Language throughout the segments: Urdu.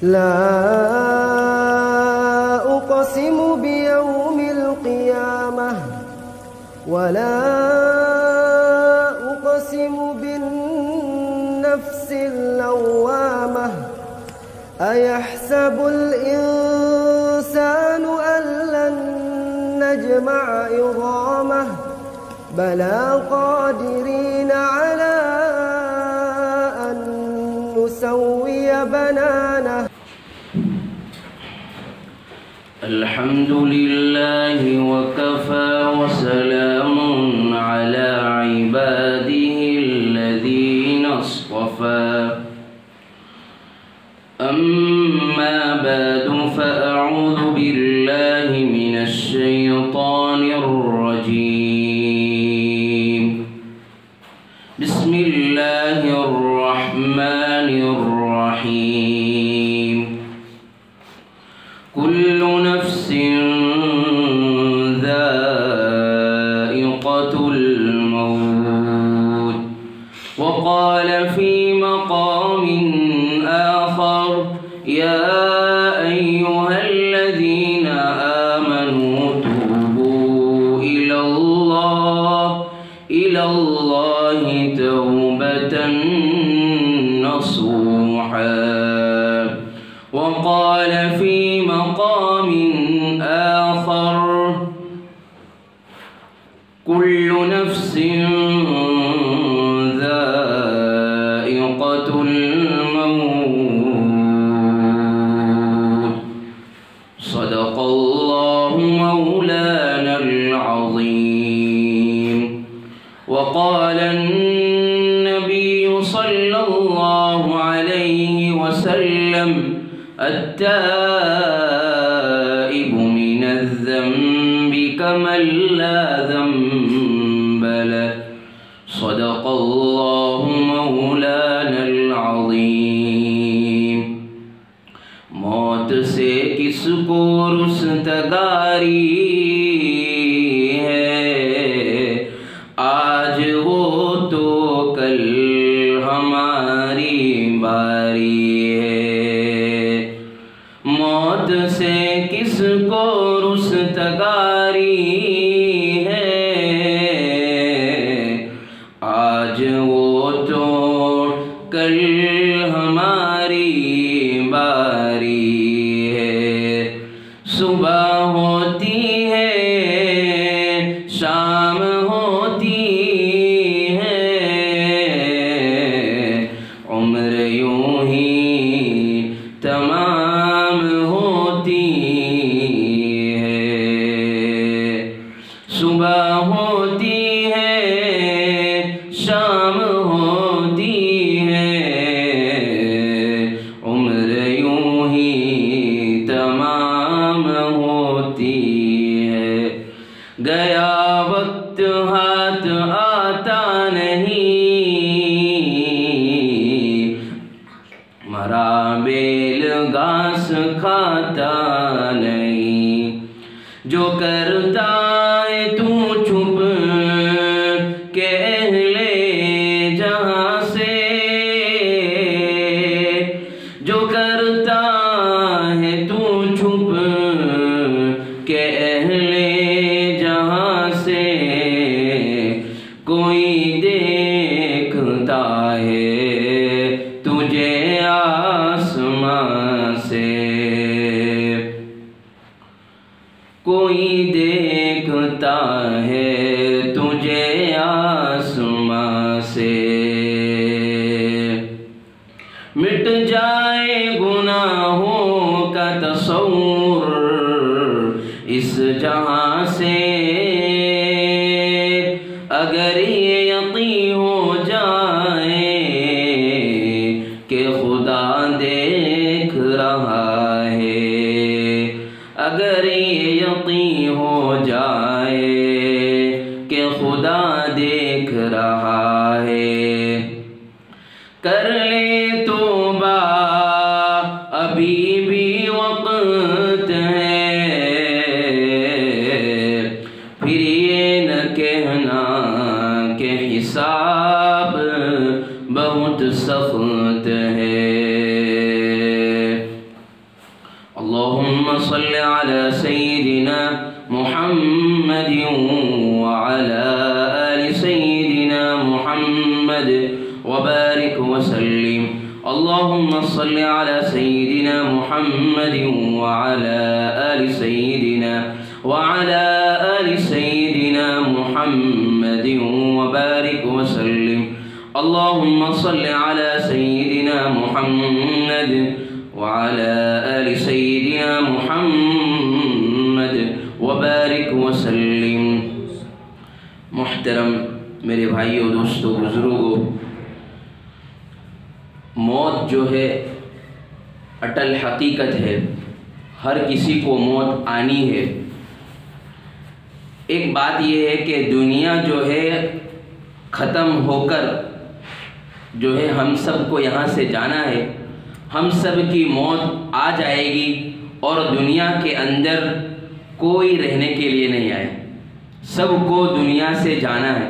لا أقسم بيوم القيامة ولا أقسم بالنفس اللوامة أيحسب الإنسان أن لن نجمع عظامه بلى قادرين على أن نسوي بنانه. الحمد لله وكفى وسلام على عباده الذين اصطفى. أما بعد فأعوذ بالله من الشيطان الرجيم. بسم الله الرحمن الرحيم. كل نفس ذائقة الموت. وقال في مقام آخر يا أيها الذين آمنوا توبوا إلى الله توبة نصوحا. وقال في مقام آخر كل نفس ذائقة الموت. صدق الله مولانا العظيم. وقال النبي صلى الله عليه وسلم التائب من الذنب كمن لا ذنب له. صدق الله مولانا العظيم. موت سے کس کو رستگاری ہے، آج ہو تو کل ہماری باری ہے. موت سے کس کو رستگاری ہے، آج وہ تو کل ہماری باری ہے. صبح ہوتی ہے شام ہوتی ہے، عمر یوں ہی تمام ہوتی ہے. صبح ہوتی ہے شام ہوتی ہے، عمر یوں ہی تمام ہوتی ہے. گیا وقت ہاتھ آتا نہیں، مرا بیل گھاس کھاتا نہیں. جو کرتا ہے تو چھپ کے اہل جہاں سے، جو کرتا ہے تو چھپ کے اہل جہاں سے. کوئی دیکھتا ہے تجھے آسمان سے، کوئی دیکھتا ہے تجھے آسمان سے. مٹ جائے گناہوں کا تصور اس جہاں سے، اگر یہ یقین ہو جائے کہ خدا دیکھ رہا ہے، اگر یہ یقین ہو جائے کہ خدا دیکھ رہا ہے. کر لے توبہ ابھی بھی وقت ہے، پھر یہ نہ کہنا کہ حساب بہت سخت ہے. صل على سيدنا محمد وعلى آل سيدنا محمد وبارك وسلم اللهم صل على سيدنا محمد وعلى آل سيدنا محمد وبارك وسلم۔ محترم میرے بھائیوں، دوستوں، بزرگوں، موت جو ہے اٹل حقیقت ہے، ہر کسی کو موت آنی ہے۔ ایک بات یہ ہے کہ دنیا جو ہے ختم ہو کر جو ہے ہم سب کو یہاں سے جانا ہے، ہم سب کی موت آ جائے گی اور دنیا کے اندر کوئی رہنے کے لیے نہیں آئے، سب کو دنیا سے جانا ہے۔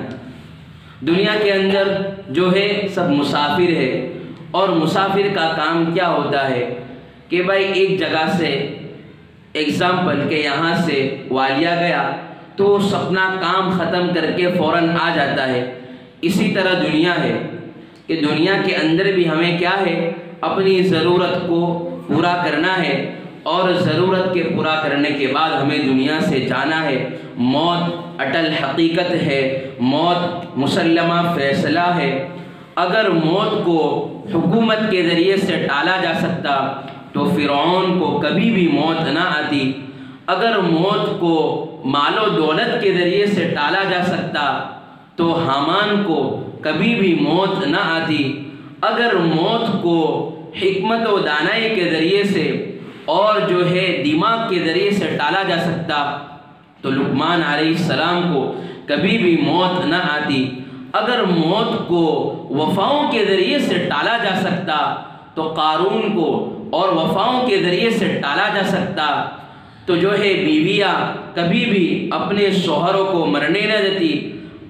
دنیا کے اندر جو ہے سب مسافر ہے، اور مسافر کا کام کیا ہوتا ہے کہ بھائی ایک جگہ سے ایگزامپل کہ یہاں سے والیا گیا تو اپنا کام ختم کر کے فوراً آ جاتا ہے۔ اسی طرح دنیا ہے کہ دنیا کے اندر بھی ہمیں کیا ہے، اپنی ضرورت کو پورا کرنا ہے، اور ضرورت کے پورا کرنے کے بعد ہمیں دنیا سے جانا ہے۔ موت اٹل حقیقت ہے، موت مسلمہ فیصلہ ہے۔ اگر موت کو حکومت کے ذریعے سے ٹالا جا سکتا تو فرعون کو کبھی بھی موت نہ آتی۔ اگر موت کو مال و دولت کے ذریعے سے ٹالا جا سکتا تو حامان کو کبھی بھی موت نہ آتی۔ اگر موت کو حکمت و دانائی کے ذریعے سے اور جو ہے دماغ کے ذریعے سے ٹالا جا سکتا تو لقمان علیہ السلام کو کبھی بھی موت نہ آتی۔ اگر موت کو وفاؤں کے ذریعے سے ٹالا جا سکتا تو قارون کو اور وفاؤں کے ذریعے سے ٹالا جا سکتا تو جو ہے بیویاں کبھی بھی اپنے شوہروں کو مرنے نہ دیتی۔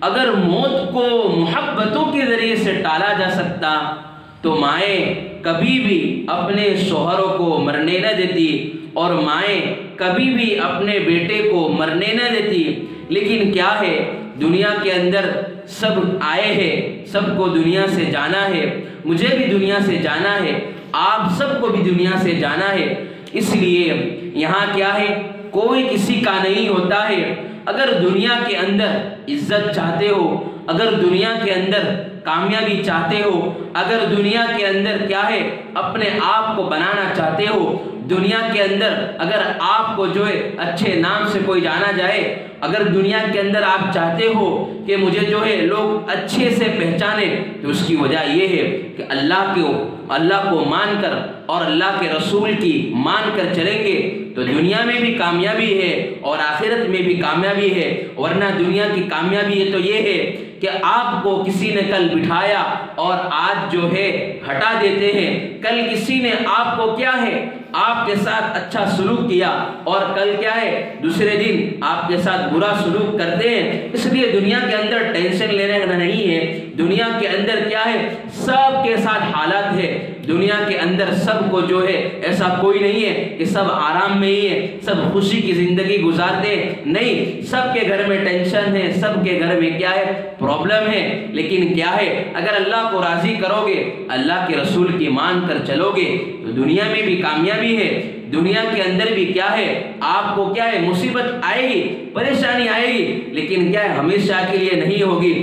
اگر موت کو محبتوں کے ذریعے سے ٹالا جا سکتا تو مائیں کبھی بھی اپنے شوہروں کو مرنے نہ دیتی، اور مائیں کبھی بھی اپنے بیٹے کو مرنے نہ دیتی۔ لیکن کیا ہے، دنیا کے اندر سب آئے ہیں، سب کو دنیا سے جانا ہے، مجھے بھی دنیا سے جانا ہے، آپ سب کو بھی دنیا سے جانا ہے۔ اس لیے یہاں کیا ہے، کوئی کسی کا نہیں ہوتا ہے۔ اگر دنیا کے اندر عزت چاہتے ہو، اگر دنیا کے اندر کامیابی چاہتے ہو، اگر دنیا کے اندر کیا ہے اپنے آپ کو بنانا چاہتے ہو، دنیا کے اندر اگر آپ کو جو ہے اچھے نام سے کوئی جانا جائے، اگر دنیا کے اندر آپ چاہتے ہو کہ مجھے جو ہے لوگ اچھے سے پہچانے، تو اس کی وجہ یہ ہے کہ اللہ کو مان کر اور اللہ کے رسول کی مان کر چلیں گے تو دنیا میں بھی کامیابی ہے اور آخرت میں بھی کامیابی ہے۔ ورنہ دنیا کی کامیابی ہے تو یہ ہے کہ آپ کو کسی نے کل بٹھایا اور آج جو ہے ہٹا دیتے ہیں، کل کسی نے آپ کو کیا ہے آپ کے ساتھ اچھا سلوک کیا اور کل کیا ہے دوسرے دن آپ کے ساتھ برا سلوک کرتے ہیں۔ اس لیے دنیا کے اندر ٹینشن لینے کا نہیں ہے، دنیا کے اندر کیا ہے سب کے ساتھ حالات ہے، دنیا کے اندر سب کو جو ہے ایسا کوئی نہیں ہے کہ سب آرام میں ہی ہے، سب خوشی کی زندگی گزارتے ہیں، نہیں، سب کے گھر میں ٹینشن ہے، سب کے گھر میں کیا ہے پرابلم ہے۔ لیکن کیا ہے اگر اللہ کو راضی کرو گے، اللہ کے رسول کی مان کر چلو گے تو دنیا میں بھی کامیابی ہے، دنیا کے اندر بھی کیا ہے آپ کو کیا ہے مصیبت آئے گی، پریشانی آئے گی، لیکن کیا ہے ہمیشہ کے لیے نہیں ہوگی۔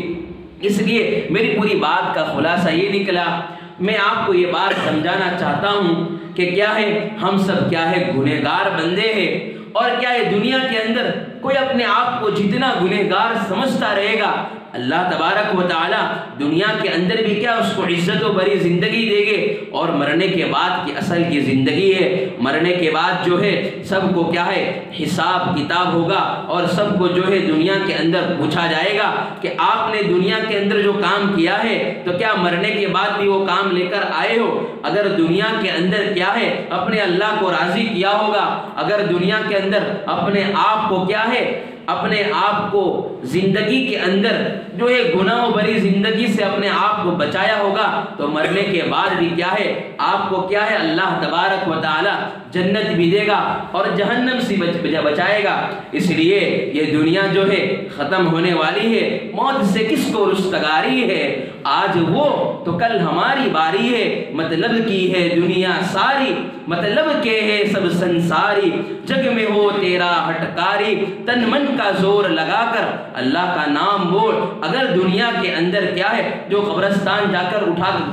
اس لیے میری پوری بات کا خلاصہ یہ نکلا، میں آپ کو یہ بات سمجھانا چاہتا ہوں کہ کیا ہے ہم سب کیا ہے گنہگار بندے ہیں، اور کیا ہے دنیا کے اندر کوئی اپنے آپ کو جتنا گنہگار سمجھتا رہے گا، اللہ تبارک و تعالی دنیا کے اندر بھی کیا اس کو عزت و بری زندگی دے گے، اور مرنے کے بعد کی اصل کی زندگی ہے، مرنے کے بعد جو ہے سب کو کیا ہے حساب کتاب ہوگا، اور سب کو جو ہے دنیا کے اندر پوچھا جائے گا کہ آپ نے دنیا کے اندر جو کام کیا ہے تو کیا مرنے کے بعد بھی وہ کام لے کر آئے ہو؟ اگر دنیا کے اندر کیا ہے اپنے اللہ کو راضی کیا ہوگا، اگر دنیا کے اندر اپنے آپ کو کیا ہے اپنے آپ کو زندگی کے اندر جو ہے گناہ و بری زندگی سے اپنے آپ کو بچایا ہوگا تو مرنے کے بعد بھی کیا ہے آپ کو کیا ہے اللہ تبارک و تعالی جنت بھی دے گا اور جہنم سے بچائے گا۔ اس لیے یہ دنیا جو ہے ختم ہونے والی ہے، موت سے کس کو رستگاری ہے، آج وہ تو کل ہماری باری ہے، مطلب کی ہے دنیا ساری، مطلب کے ہے سب سنساری، جگ میں ہو تیرا ہٹکاری، تن من کا زور لگا کر اللہ کا نام بول۔ اگر دنیا کے اندر کیا ہے جو قبرستان جا کر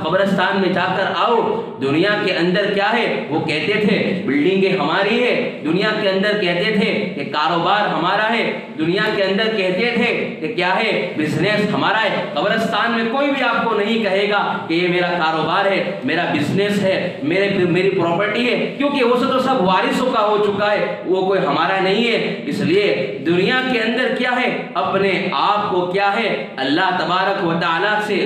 قبرستان میں جا کر آؤ، دنیا کے اندر کیا ہے وہ کہتے تھے بلڈنگیں ہماری ہے، دنیا کے اندر کہتے تھے کہ کاروبار ہمارا ہے، دنیا کے اندر کہتے تھے کہ کیا ہے بزنس ہمارا ہے۔ قبرستان میں کوئی بھی آپ کو نہیں کہے گا کہ یہ میرا کاروبار ہے، میرا بزنس ہے، میری پراپرٹی ہے، کیونکہ وہ تو سب وارثوں کا ہو چکا ہے، وہ کوئی ہمارا نہیں ہے۔ اس لیے دنیا کے اندر کیا ہے اپنے آپ کو کیا ہے اللہ تبارک و تعالیٰ سے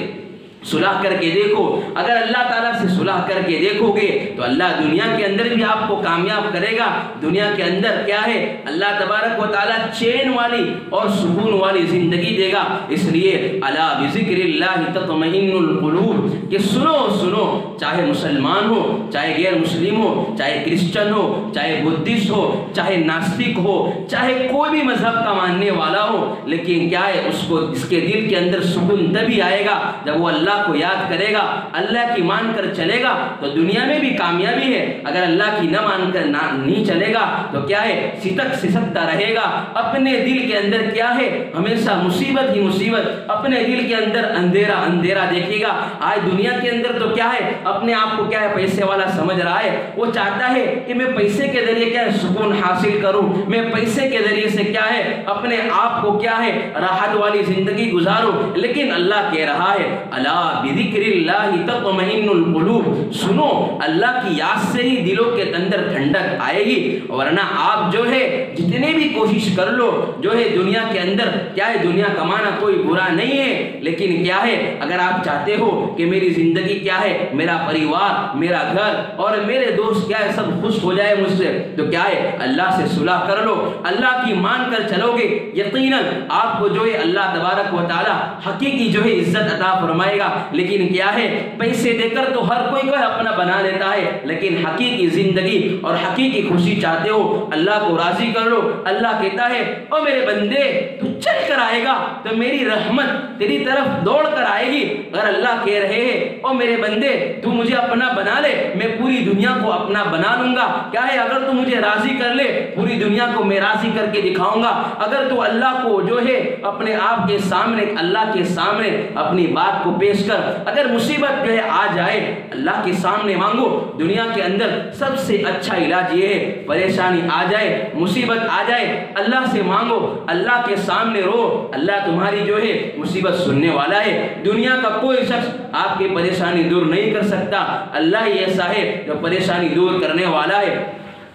صلح کر کے دیکھو۔ اگر اللہ تعالیٰ سے صلح کر کے دیکھو گے تو اللہ دنیا کے اندر بھی آپ کو کامیاب کرے گا۔ دنیا کے اندر کیا ہے اللہ تبارک و تعالیٰ چین والی اور سکون والی زندگی دے گا۔ اس لیے الا بذکر اللہ تطمئن القلوب کہ سنو چاہے مسلمان ہو، چاہے غیر مسلم ہو، چاہے کرسچن ہو، چاہے بدھسٹ ہو، چاہے ناستک ہو، چاہے کوئی بھی مذہب کا ماننے والا ہو، لیکن کیا ہے اس کے دل کے اندر سکون تبھی آئے گا جب وہ اللہ کو یاد کرے گا، اللہ کی مان کر چلے گا تو دنیا میں بھی کامیابی ہے۔ اگر اللہ کی نہ مان کر نہیں چلے گا تو کیا ہے سسکتا رہے گا، اپنے دل کے اندر کیا ہے ہمیشہ مصیبت ہی مصیبت، اپنے دل کے اندر اندھیرا دیکھے گا۔ آج دنیا کے اندر تو کیا ہے اپنے آپ کو کیا ہے پیسے والا سمجھ رہا ہے، وہ چاہتا ہے کہ میں پیسے کے ذریعے کیا ہے سکون حاصل کروں، میں پیسے کے ذریعے سے کیا ہے اپنے آپ کو کیا ہے راحت والی زندگی گزاروں، لیکن اللہ کہہ رہا ہے الا بذکر اللہ تطمئن القلوب، سنو اللہ کی یاد سے ہی دلوں کے اندر ٹھنڈک آئے گی، ورنہ آپ جو ہے جتنے بھی کوشش کر لو جو ہے دنیا کے اندر کیا ہے دنیا کمانا کوئی برا نہیں ہے، لیکن کیا ہے اگر آپ چاہتے ہو کہ میری زندگی کیا ہے میرا پریوار، میرا گھر اور میرے دوست کیا ہے سب خوش ہو جائے مجھ سے، تو کیا ہے اللہ سے صلح کر لو، اللہ کی مان کر چلو گے، یقیناً آپ کو جو ہے اللہ تبارک و تعالی حقیقی جو ہے عزت عطا فرمائے گا۔ لیکن کیا ہے پیسے دے کر تو ہر کوئی کو اپنا بنا لیتا ہے، لیکن حقیقی زندگی اور حقیقی خوشی چاہتے ہو اللہ کو راضی کر لو۔ اللہ کہتا ہے او میرے بندے تو چل کر آئے گا تو میری رحمت تیری طرف دوڑ کر آئے گی۔ اگر اللہ کہہ رہے ہیں او میرے بندے تو مجھے اپنا بنا لے، میں پوری دنیا کو اپنا بنا لوں گا، کیا ہے اگر تو مجھے راضی کر لے پوری دنیا کو میں راضی کر کے دکھاؤں گا۔ اگر تو اللہ کو جو ہے اپنے آپ کے سامنے اللہ کے سامنے اپنی بات کو پیش کر، اگر مصیبت جو ہے آ جائے اللہ کے سامنے مانگو۔ دنیا کے اندر سب سے اچھا علاج یہ ہے، پریشانی آ جائے مصیبت آ جائے اللہ سے مانگو، اللہ کے سامنے رو، اللہ تمہاری جو ہے مصیبت سننے والا ہے۔ دنیا کا کوئی شخص آپ کی پریشانی دور نہیں کر سکتا، اللہ ہی ایسا ہے جو پریشانی دور کرنے والا ہے۔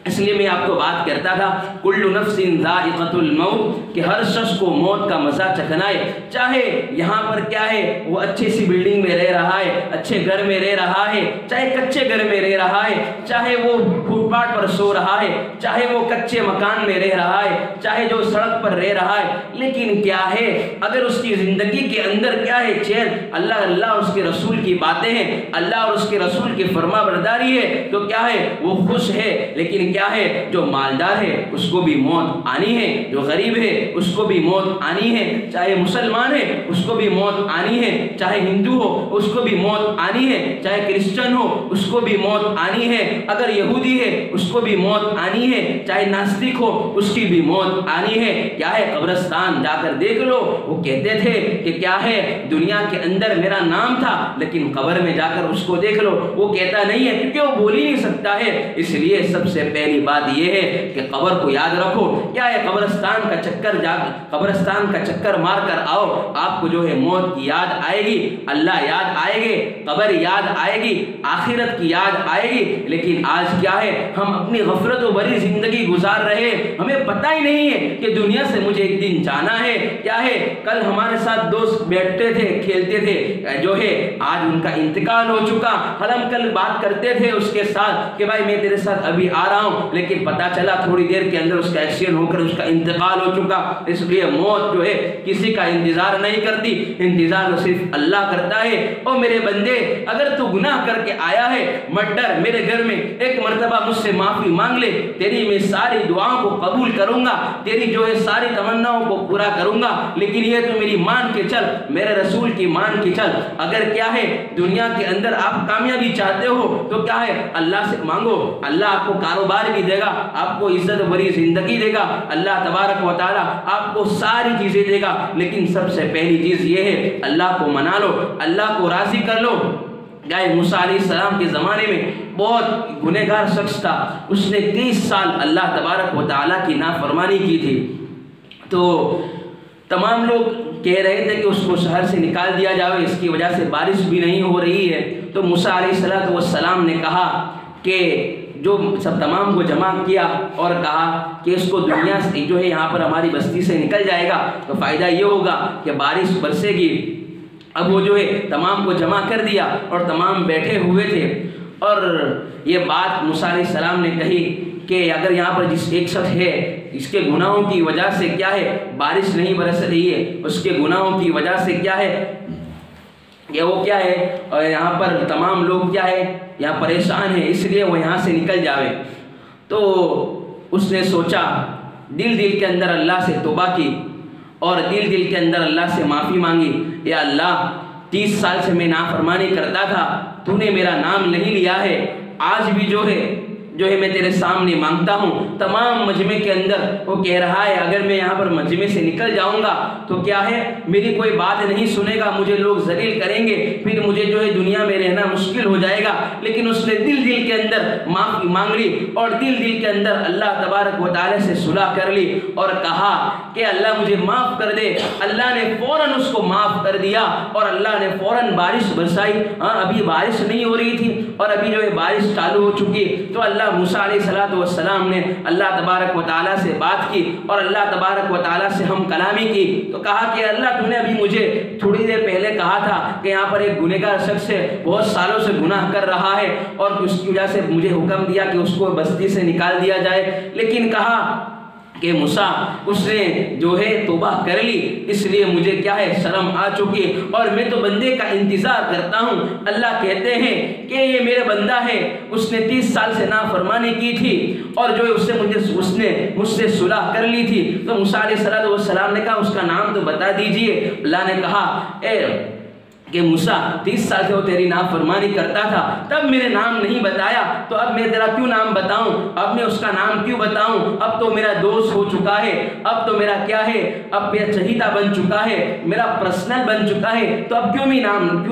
اس لیے میں آپ کو بات کرتا تھا کل نفس ذائقۃ الموت کہ ہر شخص کو موت کا مزہ چکھنا ہے، چاہے یہاں پر کیا ہے وہ اچھی سی بلڈنگ میں رہ رہا ہے، اچھے گھر میں رہ رہا ہے، چاہے کچے گھر میں رہ رہا ہے، چاہے وہ فٹ پاتھ پر سو رہا ہے، چاہے وہ کچے مکان میں رہ رہا ہے، چاہے جو سڑک پر رہ رہا ہے، لیکن کیا ہے اگر اس کی زندگی کے اندر کیا ہے چین، اللہ اور اس کے رسول کی باتیں ہیں، اللہ اور اس کے رسول کی فرما برداری ہے تو کیا ہے وہ خوش ہے۔ لیکن کیا ہے جو مالدار ہے اس کو بھی موت آنی ہے، جو غریب ہے اس کو بھی موت آنی ہے، چاہے مسلمان ہے اس کو بھی موت آنی ہے، چاہے ہندو ہو اس کو بھی موت آنی ہے، چاہے کرسچن ہو اس کو بھی موت آنی ہے، اگر یہودی ہے اس کو بھی موت آنی ہے، چاہے ناستک ہو اس کی بھی موت آنی ہے۔ کیا ہے قبرستان جا کر دیکھ لو، وہ کہتے تھے کہ کیا ہے دنیا کے اندر میرا نام تھا لیکن قبر میں جا کر اس کو دیکھ لو، وہ کہتا نہیں ہے کیونکہ وہ بول ہی نہیں سکتا ہے۔ اس لیے سب سے پہلی بات یہ ہے کہ قبر کو یاد رکھو، کیا ہے قبرستان کا چکر مار کر آؤ، آپ کو جو ہے موت کی یاد آئے گی، اللہ یاد آئے گی، قبر یاد آئے گی، آخرت کی یاد آئے گی۔ لیکن آج کیا ہے ہم اپنی غفلت و بری زندگی گزار رہے ہیں، ہمیں پتہ ہی نہیں ہے کہ دنیا سے مجھے ایک دن جانا ہے۔ کیا ہے کل ہمارے ساتھ دوست بیٹھتے تھے کھیلتے تھے، جو ہے آج ان کا انتقال ہو چکا، ہم کل بات کرتے تھے اس کے ساتھ کہ بھائی میں تیرے ساتھ ابھی آ رہا ہوں، ہوں، لیکن پتہ چلا تھوڑی دیر کے اندر اس کا ایکسیڈنٹ ہو کر اس کا انتقال ہو چکا۔ اس لیے موت جو ہے کسی کا انتظار نہیں کرتی، انتظار تو صرف اللہ کرتا ہے۔ او میرے بندے، اگر تو گناہ کر کے آیا ہے مت ڈر، میرے گھر میں ایک مرتبہ مجھ سے معافی مانگ لے، تیری میں ساری دعاؤں کو قبول کروں گا، تیری جو ہے ساری تمناؤں کو پورا کروں گا، لیکن یہ تو میری مان کے چل، میرے رسول کی مان کے چل۔ اگر کیا ہے دنیا کے اندر آپ کامیابی چاہتے ہو تو کیا ہے اللہ سے مانگو، اللہ آپ کو کاروبار بھی دے گا، آپ کو عزت بھری زندگی دے گا، اللہ تبارک و تعالی آپ کو ساری چیزیں دے گا، لیکن سب سے پہلی چیز یہ ہے اللہ کو منا لو، اللہ کو راضی کر لو۔ گائے موسیٰ علیہ السلام کے زمانے میں بہت گنہگار شخص تھا، اس نے 30 سال اللہ تبارک و تعالیٰ کی نافرمانی کی تھی، تو تمام لوگ کہہ رہے تھے کہ اس کو شہر سے نکال دیا جائے، اس کی وجہ سے بارش بھی نہیں ہو رہی ہے۔ تو موسیٰ علیہ السلام نے کہا کہ جو سب تمام کو جمع کیا اور کہا کہ اس کو دنیا سے جو ہے یہاں پر ہماری بستی سے نکل جائے گا تو فائدہ یہ ہوگا کہ بارش برسے گی۔ اب وہ جو ہے تمام کو جمع کر دیا اور تمام بیٹھے ہوئے تھے، اور یہ بات موسیٰ علیہ السلام نے کہی کہ اگر یہاں پر جس ایک شخص ہے اس کے گناہوں کی وجہ سے کیا ہے بارش نہیں برس رہی ہے، اس کے گناہوں کی وجہ سے کیا ہے کہ وہ کیا ہے اور یہاں پر تمام لوگ کیا ہے یہاں پریشان ہیں، اس لیے وہ یہاں سے نکل جاوے۔ تو اس نے سوچا، دل کے اندر اللہ سے توبہ کی اور دل کے اندر اللہ سے معافی مانگی، یا اللہ 30 سال سے میں نافرمانی کرتا تھا، تو نے میرا نام نہیں لیا ہے، آج بھی جو ہے میں تیرے سامنے مانگتا ہوں۔ تمام مجمع کے اندر وہ کہہ رہا ہے اگر میں یہاں پر مجمع سے نکل جاؤں گا تو کیا ہے میری کوئی بات نہیں سنے گا، مجھے لوگ ذلیل کریں گے، پھر مجھے جو ہے دنیا میں رہنا مشکل ہو جائے گا۔ لیکن اس نے دل کے اندر معافی مانگ لی اور دل کے اندر اللہ تبارک و تعالی سے صلح کر لی اور کہا کہ اللہ مجھے معاف کر دے۔ اللہ نے فوراً اس کو معاف کر دیا اور اللہ نے فوراً بارش برسائی۔ ابھی بارش نہیں ہو رہی تھی اور ابھی جو ہے بارش چالو ہو چکی، تو اللہ موسیٰ علیہ السلام نے اللہ تبارک و تعالیٰ سے بات کی اور اللہ تبارک و تعالیٰ سے ہم کلامی کی، تو کہا کہ اللہ تو نے ابھی مجھے تھوڑی دیر پہلے کہا تھا کہ یہاں پر ایک گنہگار شخص ہے، بہت سالوں سے گناہ کر رہا ہے اور اس کی وجہ سے مجھے حکم دیا کہ اس کو بستی سے نکال دیا جائے، لیکن کہا کہ موسیٰ اس نے جو ہے توبہ کر لی، اس لیے مجھے کیا ہے شرم آ چکی اور میں تو بندے کا انتظار کرتا ہوں۔ اللہ کہتے ہیں کہ یہ میرے بندہ ہے، اس نے 30 سال سے نافرمانی کی تھی اور جو اس نے مجھ سے صلح کر لی تھی، تو موسیٰ علیہ السلام نے کہا اس کا نام تو بتا دیجئے۔ اللہ نے کہا کہ موسیٰ 30 سال سے وہ تیری نافرمانی کرتا تھا، تب میرے نام نہیں بتایا، تو اب میں تیرا کیوں نام بتاؤں، اب میں اس کا نام کیوں بتاؤں، اب تو میرا دوست ہو چکا ہے، اب تو میرا کیا ہے اب میرا چہیتا بن چکا ہے، میرا پرسنل بن چکا ہے، تو اب کیوں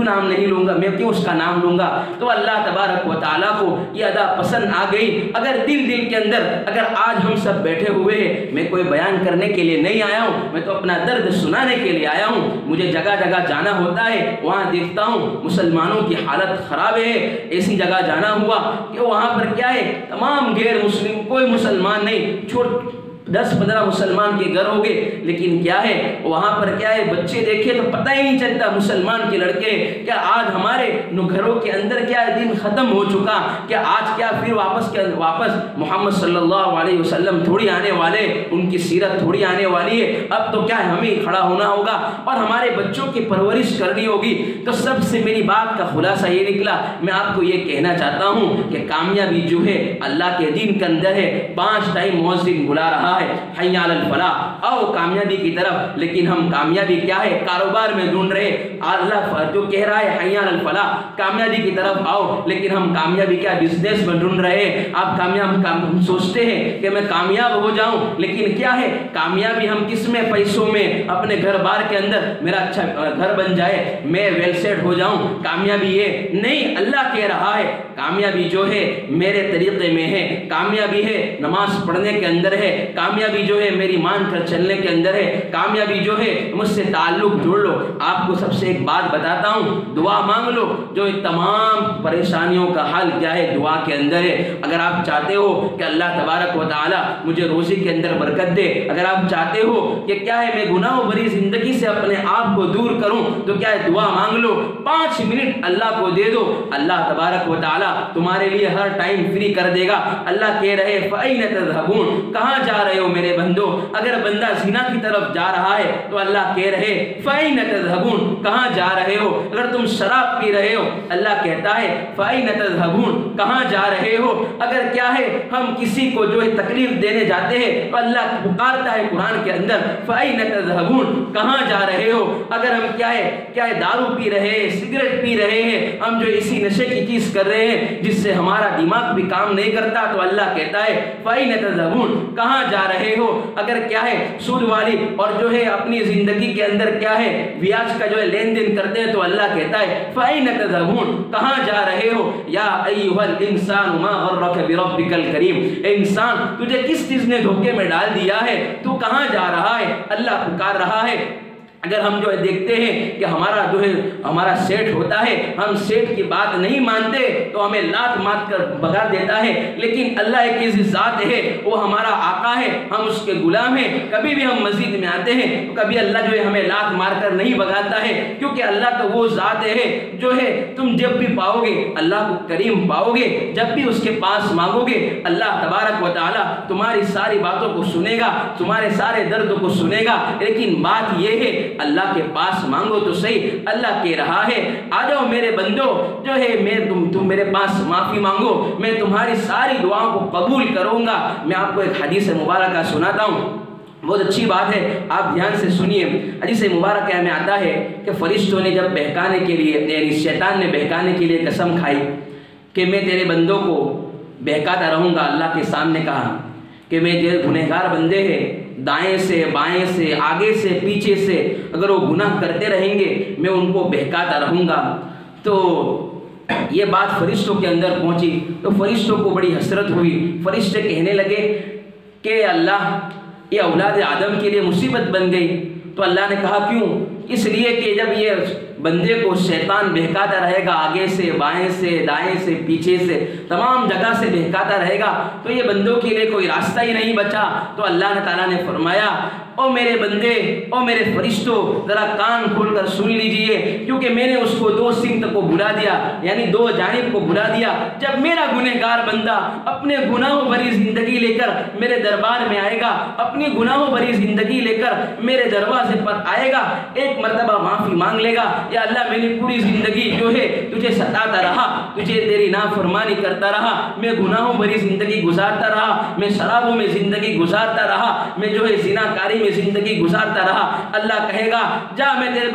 نام نہیں لوں گا، میں کیوں اس کا نام لوں گا۔ تو اللہ تبارک و تعالیٰ کو یہ ادا پسند آ گئی۔ اگر دل کے اندر اگر آج ہم سب بیٹھے ہوئے ہیں، میں کوئی بیان کرنے کے لیے نہیں آیا ہوں، میں تو اپنا درد سنانے کے لیے آیا ہوں، مجھے جگہ جگہ جانا ہوتا ہے، وہاں دیکھتا ہوں مسلمانوں کی حالت خراب ہے، ایسی جگہ جانا ہوا کہ وہاں پر کیا ہے تمام غیر مسلم، کوئی مسلمان نہیں، 10-15 مسلمان کے گھر ہو گئے، لیکن کیا ہے وہاں پر کیا ہے بچے دیکھے تو پتہ ہی نہیں چلتا مسلمان کے لڑکے، کیا آج ہمارے گھروں کے اندر کیا دین ختم ہو چکا، کیا آج کیا پھر واپس محمد صلی اللہ علیہ وسلم تھوڑی آنے والے، ان کی سیرت تھوڑی آنے والی ہے، اب تو کیا ہے ہمیں کھڑا ہونا ہوگا اور ہمارے بچوں کی پرورش کرنی ہوگی۔ تو سب سے میری بات کا خلاصہ یہ نکلا، میں آپ کو یہ کہنا چاہتا ہوں کہ کامیابی جو ہے اللہ کے دین کے اندر ہے، 5 ٹائم مؤذن بلا رہا ہے، حی علی الفلاح، آؤ کامیابی کی طرف، لیکن ہم کامیابی کیا ہے کاروبار میں ڈھونڈ رہے، اللہ جو کہہ رہا ہے حی علی الفلاح کامیابی کی طرف آؤ، لیکن ہم کامیابی کیا بزنس میں ڈھونڈ رہے، آپ ہم سوچتے ہیں کہ میں کامیاب ہو جاؤں، لیکن کیا ہے کامیابی ہم کس میں، پیسوں میں، اپنے گھر بار کے اندر میرا اچھا گھر بن جائے، میں ویل سیٹ ہو جاؤں، کامیابی یہ نہیں۔ اللہ کہہ رہا ہے کامیابی جو ہے میرے طریقے میں ہے، کامیابی ہے نماز پڑھنے کے اندر ہے، کامیابی جو ہے میری مان کر چلنے کے اندر ہے، کامیابی جو ہے مجھ سے تعلق جوڑ لو۔ آپ کو سب سے ایک بات بتاتا ہوں، دعا مانگ لو، جو تمام پریشانیوں کا حل کیا ہے؟ دعا کے اندر ہے۔ اگر آپ چاہتے ہو کہ اللہ تبارک و تعالی مجھے روزی کے اندر برکت دے، اگر آپ چاہتے ہو کہ کیا ہے میں گناہوں بھری زندگی سے اپنے آپ کو دور کروں، تو کیا ہے دعا مانگ لو، 5 منٹ اللہ کو دے دو، اللہ تبارک و تعالی تمہارے لیے ہر ٹائم فری کر دے گا۔ اللہ کہہ رہے فَأَيْنَ تَذْهَبُونَ، کہاں جا رہے ہو میرے بندو؟ اگر بندہ زنا کی طرف جا رہا ہے تو اللہ کہہ رہے فَأَيْنَ تَذْهَبُونَ، کہاں جا رہے ہو؟ اگر تم شراب پی رہے ہو، اللہ کہتا ہے فَأَيْنَ تَذْهَبُونَ، کہاں جا رہے ہو؟ اگر کیا ہے ہم کسی کو جو ہے تکلیف دینے جاتے ہیں تو اللہ پکارتا ہے قرآن کے اندر فَأَيْنَ تَذْهَبُونَ، کہاں جا رہے ہو؟ اگر ہم کیا ہے دارو پی رہے ہیں، سگریٹ پی رہے ہیں، ہم جو اسی نشے کی چیز کر رہے ہیں جس سے ہمارا دماغ بھی کام نہیں کرتا، تو اللہ کہتا ہے فَأَيْنَ تَذْهَبُونَ، کہاں جا رہے ہو؟ اگر کیا ہے سود والی اور جو ہے اپنی زندگی کے اندر کیا ہے بیاج کا جو ہے لین دین کرتے ہیں، تو اللہ کہتا ہے فَأَيْنَ تَذْهَبُونَ، کہاں جا رہے ہو؟ یا ایھا الانسان ما غرک بربک الکریم، اے انسان تجھے کس چیز نے دھوکے میں ڈال دیا ہے؟ تو کہاں جا رہا ہے؟ اللہ پکار رہا ہے۔ اگر ہم جو ہے دیکھتے ہیں کہ ہمارا جو ہے ہمارا سیٹ ہوتا ہے، ہم سیٹ کی بات نہیں مانتے تو ہمیں لات مار کر بھگا دیتا ہے، لیکن اللہ ایک ایسی ذات ہے، وہ ہمارا آقا ہے، ہم اس کے غلام ہیں۔ کبھی بھی ہم مسجد میں آتے ہیں تو کبھی اللہ جو ہے ہمیں لات مار کر نہیں بھگاتا ہے، کیونکہ اللہ تو وہ ذات ہے جو ہے تم جب بھی پاؤ گے اللہ کو کریم پاؤ گے، جب بھی اس کے پاس مانگو گے اللہ تبارک و تعالی تمہاری ساری باتوں کو سنے گا، تمہارے سارے درد کو سنے گا۔ لیکن بات یہ ہے اللہ کے پاس مانگو تو صحیح۔ اللہ کہہ رہا ہے آ جاؤ میرے بندو، جو ہے تم میرے پاس معافی مانگو، میں تمہاری ساری دعاؤں کو قبول کروں گا۔ میں آپ کو ایک حدیث مبارکہ سناتا ہوں، بہت اچھی بات ہے، آپ دھیان سے سنیے۔ حدیث مبارکہ میں آتا ہے کہ فرشتوں نے جب بہکانے کے لیے، یعنی شیطان نے بہکانے کے لیے قسم کھائی کہ میں تیرے بندوں کو بہکاتا رہوں گا، اللہ کے سامنے کہا کہ میں تیرے گنہگار بندے ہیں، دائیں سے بائیں سے آگے سے پیچھے سے اگر وہ گناہ کرتے رہیں گے میں ان کو بہکاتا رہوں گا۔ تو یہ بات فرشتوں کے اندر پہنچی تو فرشتوں کو بڑی حسرت ہوئی، فرشتے کہنے لگے کہ اللہ یہ اولاد آدم کے لیے مصیبت بن گئی۔ تو اللہ نے کہا کیوں؟ اس لیے کہ جب یہ بندے کو شیطان بہکاتا رہے گا، آگے سے بائیں سے دائیں سے پیچھے سے تمام جگہ سے بہکاتا رہے گا، تو یہ بندوں کے لیے کوئی راستہ ہی نہیں بچا۔ تو اللہ تعالیٰ نے فرمایا او میرے بندے، او میرے فرشتوں، ذرا کان کھول کر سن لیجئے، کیونکہ میں نے اس کو 2 سمت کو بلا دیا، یعنی 2 جانب کو بلا دیا۔ جب میرا گنہگار بندہ اپنے گناہوں بھری زندگی لے کر میرے دربار میں آئے گا، اپنی گناہوں بھری زندگی لے کر میرے دروازے پر آئے گا، ایک مرتبہ معافی مانگ لے گا، یا اللہ میں نے پوری زندگی جو ہے تجھے ستاتا رہا، تجھے تیری نافرمانی کرتا رہا، میں گناہوں بھری زندگی گزارتا رہا، میں شرابوں میں زندگی گزارتا رہا، میں جو ہے زنا کاری میں زندگی گزارتا رہا۔ اللہ کہے گا جا میں تیرے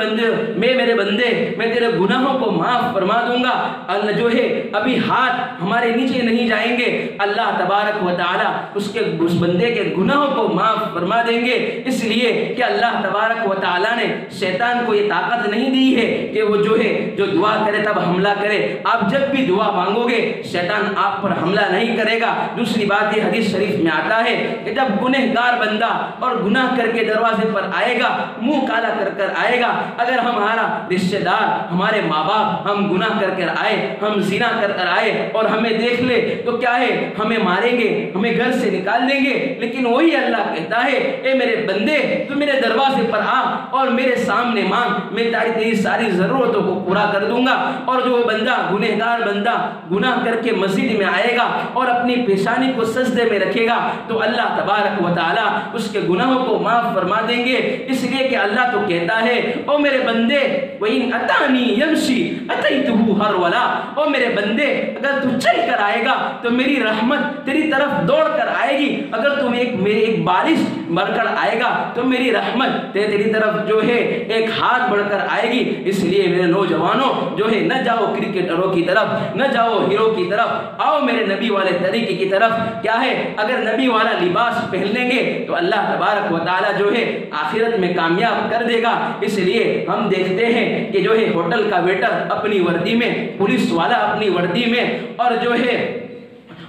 بندے میں تیرے گناہوں کو معاف فرما دوں گا۔ اللہ جو ہے ابھی ہاتھ ہمارے نیچے نہیں جائیں گے، اللہ تبارک و تعالی اس بندے کے گناہوں کو معاف فرما دیں گے، اس لیے کہ اللہ تبارک و تعالی نے شیطان کو یہ طاقت نہیں دی ہے کہ وہ جو ہے جو دعا کرے تب حملہ کرے۔ آپ جب بھی دعا مانگو گے شیطان آپ پر حملہ نہیں کرے گا۔ دوسری بات یہ حدیث شریف میں آتا ہے کہ جب گنہگار بندہ اور گناہ کر کے دروازے پر آئے گا، منہ کالا کر کر آئے گا، اگر ہمارا رشتہ دار، ہمارے ماں باپ ہم گناہ کر کر آئے، ہم زنا کر کر آئے اور ہمیں دیکھ لے تو کیا ہے ہمیں ماریں گے، ہمیں گھر سے نکال دیں گے، لیکن وہی اللہ کہتا ہے اے میرے بندے تو میرے دروازے پر آ اور میرے سامنے مانگ، میں تیری ساری ضرورتوں کو پورا کر دوں گا۔ اور جو بندہ گنہگار بندہ گناہ کر کے مسجد میں آئے گا اور اپنی پیشانی کو سجدے میں رکھے گا تو اللہ تبارک و تعالی اس کے گناہوں کو معاف فرما دیں گے، اس لیے کہ اللہ تو کہتا ہے او میرے بندے وَإِنْ أَتَانِي يَمْشِي أَتَيْتُهُ هَرْوَلًا، او میرے بندے اگر تو چل کر آئے گا تو میری رحمت تیری طرف دوڑ کر آئے گی، اگر تم ایک بارش بڑھ کر آئے گا تو میری رحمت تیری طرف جو ہے ایک ہاتھ بڑھ کر آئے گی۔ اس لیے میرے نوجوانوں جو ہے نہ جاؤ کرکٹروں کی طرف، نہ جاؤ ہیرو کی طرف، آؤ میرے نبی والے طریقے کی طرف۔ کیا ہے اگر نبی والا لباس پہن لیں گے تو اللہ تبارک و تعالی جو ہے آخرت میں کامیاب کر دے گا۔ اس لیے ہم دیکھتے ہیں کہ جو ہے ہوٹل کا ویٹر اپنی وردی میں، پولیس والا اپنی وردی میں، اور جو ہے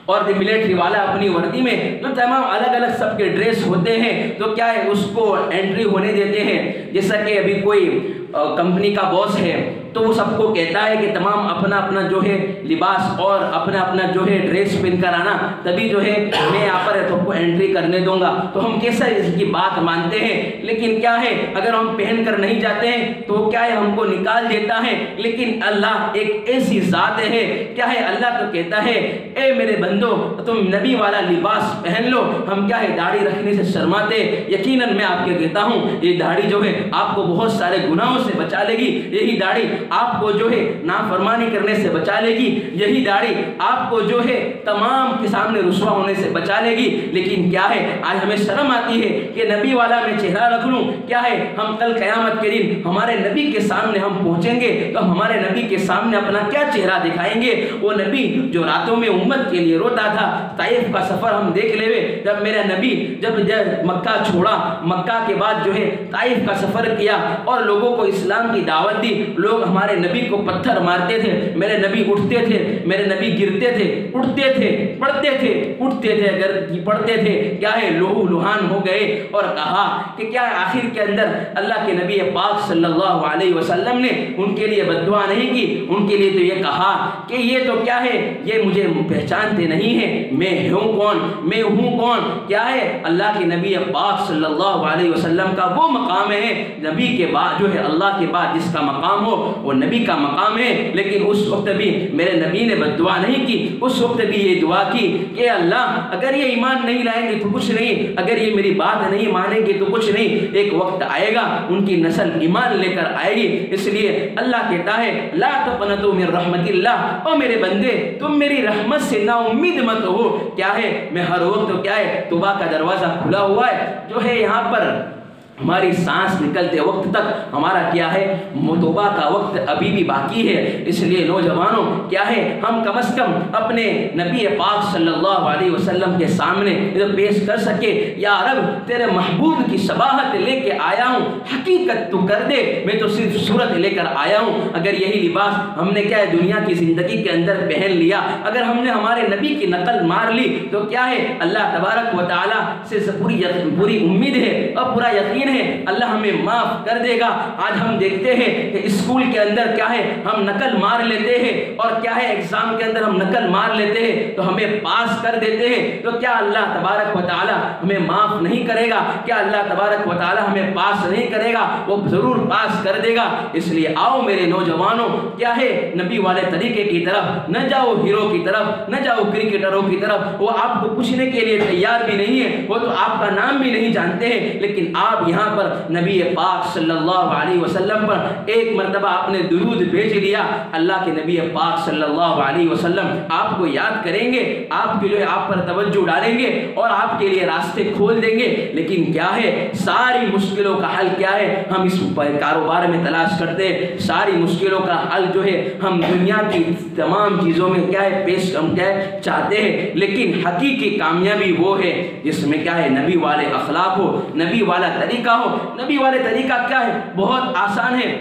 اور ملٹری والا اپنی وردی میں جو تمام الگ الگ سب کے ڈریس ہوتے ہیں تو کیا ہے اس کو انٹری ہونے دیتے ہیں. جیسا کہ ابھی کوئی کمپنی کا باس ہے تو وہ سب کو کہتا ہے کہ تمام اپنا اپنا جو ہے لباس اور اپنا اپنا جو ہے ڈریس پہن کر آنا, تبھی جو ہے میں یہاں پر تو کو انٹری کرنے دوں گا. تو ہم کیسا اس کی بات مانتے ہیں, لیکن کیا ہے اگر ہم پہن کر نہیں جاتے ہیں تو کیا ہے ہم کو نکال دیتا ہے. لیکن اللہ ایک ایسی ذات ہے, کیا ہے اللہ تو کہتا ہے اے میرے بندو تم نبی والا لباس پہن لو. ہم کیا ہے داڑھی رکھنے سے شرماتے. یقیناً میں آپ کے کہتا ہوں یہ داڑھی جو ہے آپ کو بہت سارے گناہوں سے بچا لے گی. یہی داڑھی آپ کو جو ہے نافرمانی کرنے سے بچا لے گی. یہی داڑھی آپ کو جو ہے تمام کے سامنے رسوا ہونے سے بچا لے گی. لیکن کیا ہے آج ہمیں شرم آتی ہے کہ نبی والا میں چہرہ رکھ لوں. کیا ہے ہم کل قیامت کے دن ہمارے نبی کے سامنے ہم پہنچیں گے تو ہمارے نبی کے سامنے اپنا کیا چہرہ دکھائیں گے. وہ نبی جو راتوں میں امت کے لیے روتا تھا. طائف کا سفر ہم دیکھ لے, جب میرا نبی جب مکہ چھوڑا, مکہ کے بعد جو ہے طائف کا سفر کیا اور لوگوں کو اسلام کی دعوت دی. لوگ ہمارے نبی کو پتھر مارتے تھے, میرے نبی اٹھتے تھے, میرے نبی گرتے تھے, اٹھتے تھے, پڑھتے تھے, اٹھتے تھے, اگر پڑھتے تھے کیا ہے لہو لہان ہو گئے. اور کہا کہ کیا ہے آخر کے اندر اللہ کے نبی پاک صلی اللہ علیہ وسلم نے ان کے لیے بد دعا نہیں کی, ان کے لیے تو یہ کہا کہ یہ تو کیا ہے یہ مجھے پہچانتے نہیں ہیں, میں ہوں کون, میں ہوں کون. کیا ہے اللہ کے نبی پاک صلی اللہ علیہ وسلم کا وہ مقام ہے نبی کے بعد جو ہے اللہ کے بعد جس کا مقام ہو وہ نبی کا مقام ہے. لیکن اس وقت بھی میرے نبی نے بد دعا نہیں کی. اس وقت بھی یہ دعا کی کہ اللہ اگر یہ ایمان نہیں لائیں گے تو کچھ نہیں, اگر یہ میری بات نہیں مانیں گے تو کچھ نہیں. ایک وقت آئے گا ان کی نسل ایمان لے کر آئے گی. اس لیے اللہ کہتا ہے لا تقنطوا من رحمت اللہ, او میرے بندے تم میری رحمت سے نا امید مت ہو. کیا ہے میں ہر وقت کیا ہے توبہ کا دروازہ کھلا ہوا ہے. جو ہے یہاں پر ہماری سانس نکلتے وقت تک ہمارا کیا ہے توبہ کا وقت ابھی بھی باقی ہے. اس لیے نوجوانوں کیا ہے ہم کم از کم اپنے نبی پاک صلی اللہ علیہ وسلم کے سامنے پیش کر سکے یا رب تیرے محبوب کی شباہت لے کے آیا ہوں, حقیقت تو کر دے, میں تو صرف صورت لے کر آیا ہوں. اگر یہی لباس ہم نے کیا ہے دنیا کی زندگی کے اندر پہن لیا, اگر ہم نے ہمارے نبی کی نقل مار لی تو کیا ہے اللہ تبارک و تعالی سے پوری امید ہے اور پورا یقین ہے اللہ ہمیں معاف کر دے گا. آج ہم دیکھتے ہیں کہ اسکول کے اندر کیا ہے ہم نقل مار لیتے ہیں اور کیا ہے ایگزام کے اندر ہم نقل مار لیتے ہیں تو ہمیں پاس کر دیتے ہیں. تو کیا اللہ تبارک و تعالی ہمیں معاف نہیں کرے گا؟ کیا اللہ تبارک و تعالی ہمیں پاس نہیں کرے گا؟ وہ ضرور پاس کر دے گا. اس لیے آؤ میرے نوجوانوں کیا ہے نبی والے طریقے کی طرف نہ جاؤ, ہیرو کی طرف نہ جاؤ, کرکٹروں کی طرف. وہ آپ کو پوچھنے کے لیے تیار بھی نہیں ہے, وہ تو آپ کا نام بھی نہیں جانتے ہیں. لیکن آپ یہاں پر نبی پاک صلی اللہ علیہ وسلم پر ایک مرتبہ آپ نے درود بھیج دیا. اللہ کے نبی پاک صلی اللہ علیہ وسلم آپ کو یاد کریں گے, آپ کے لیے آپ پر توجہ ڈالیں گے اور آپ کے لیے راستے کھول دیں گے. لیکن کیا ہے ساری مشکلوں کا حل کیا ہے ہم اس کاروبار میں تلاش کرتے ہیں. ساری مشکلوں کا حل جو ہے ہم دنیا کی تمام چیزوں میں کیا ہے پیش ہم کیا ہے چاہتے ہیں. لیکن حقیقی کامیابی وہ ہے جس میں کیا ہے نبی والے اخلاق ہو, نبی والا طریقہ ہو. نبی والے طریقہ کیا ہے بہت آسان ہے.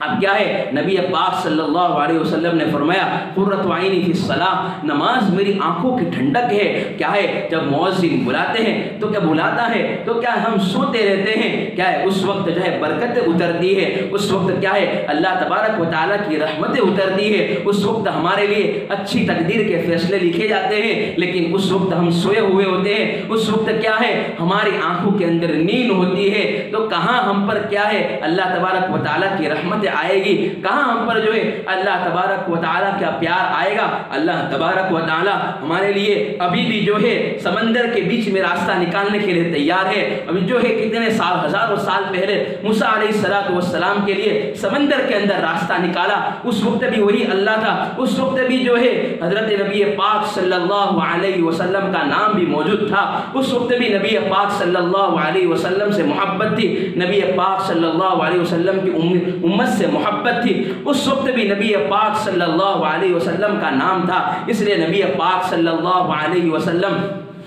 اب کیا ہے نبی پاک صلی اللہ علیہ وسلم نے فرمایا قرۃ عینی فی الصلاۃ, نماز میری آنکھوں کی ٹھنڈک ہے. کیا ہے جب مؤذن بلاتے ہیں تو کیا بلاتا ہے تو کیا ہم سوتے رہتے ہیں, کیا ہے اس وقت جو ہے برکت اترتی ہے, اس وقت کیا ہے اللہ تبارک و تعالیٰ کی رحمتیں اترتی ہے, اس وقت ہمارے لیے اچھی تقدیر کے فیصلے لکھے جاتے ہیں. لیکن اس وقت ہم سوئے ہوئے ہوتے ہیں, اس وقت کیا ہے ہماری آنکھوں کے اندر نیند ہوتی ہے. تو کہاں ہم پر کیا ہے اللہ تبارک و تعالیٰ کی رحمت آئے گی, کہاں ہم پر جو ہے اللہ تبارک و تعالیٰ کا پیار آئے گا. اللہ تبارک و تعالیٰ ہمارے لیے ابھی بھی جو ہے سمندر کے بیچ میں راستہ نکالنے کے لیے تیار ہے. ابھی جو ہے کتنے سال ہزاروں سال پہلے موسیٰ علیہ السلام کے لیے سمندر کے اندر راستہ نکالا, اس وقت بھی وہی اللہ تھا. اس وقت بھی جو ہے حضرت نبی پاک صلی اللہ علیہ وسلم کا نام بھی موجود تھا. اس وقت بھی نبی پاک صلی اللہ علیہ وسلم سے محبت تھی, نبی پاک صلی اللہ علیہ وسلم کی امت سے محبت تھی. اس وقت بھی نبی پاک صلی اللہ علیہ وسلم کا نام تھا. اس لیے نبی پاک صلی اللہ علیہ وسلم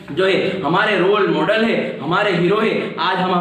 جو ہے ہمارے رول ماڈل ہے، ہمارے ہیرو ہے۔ آج ہم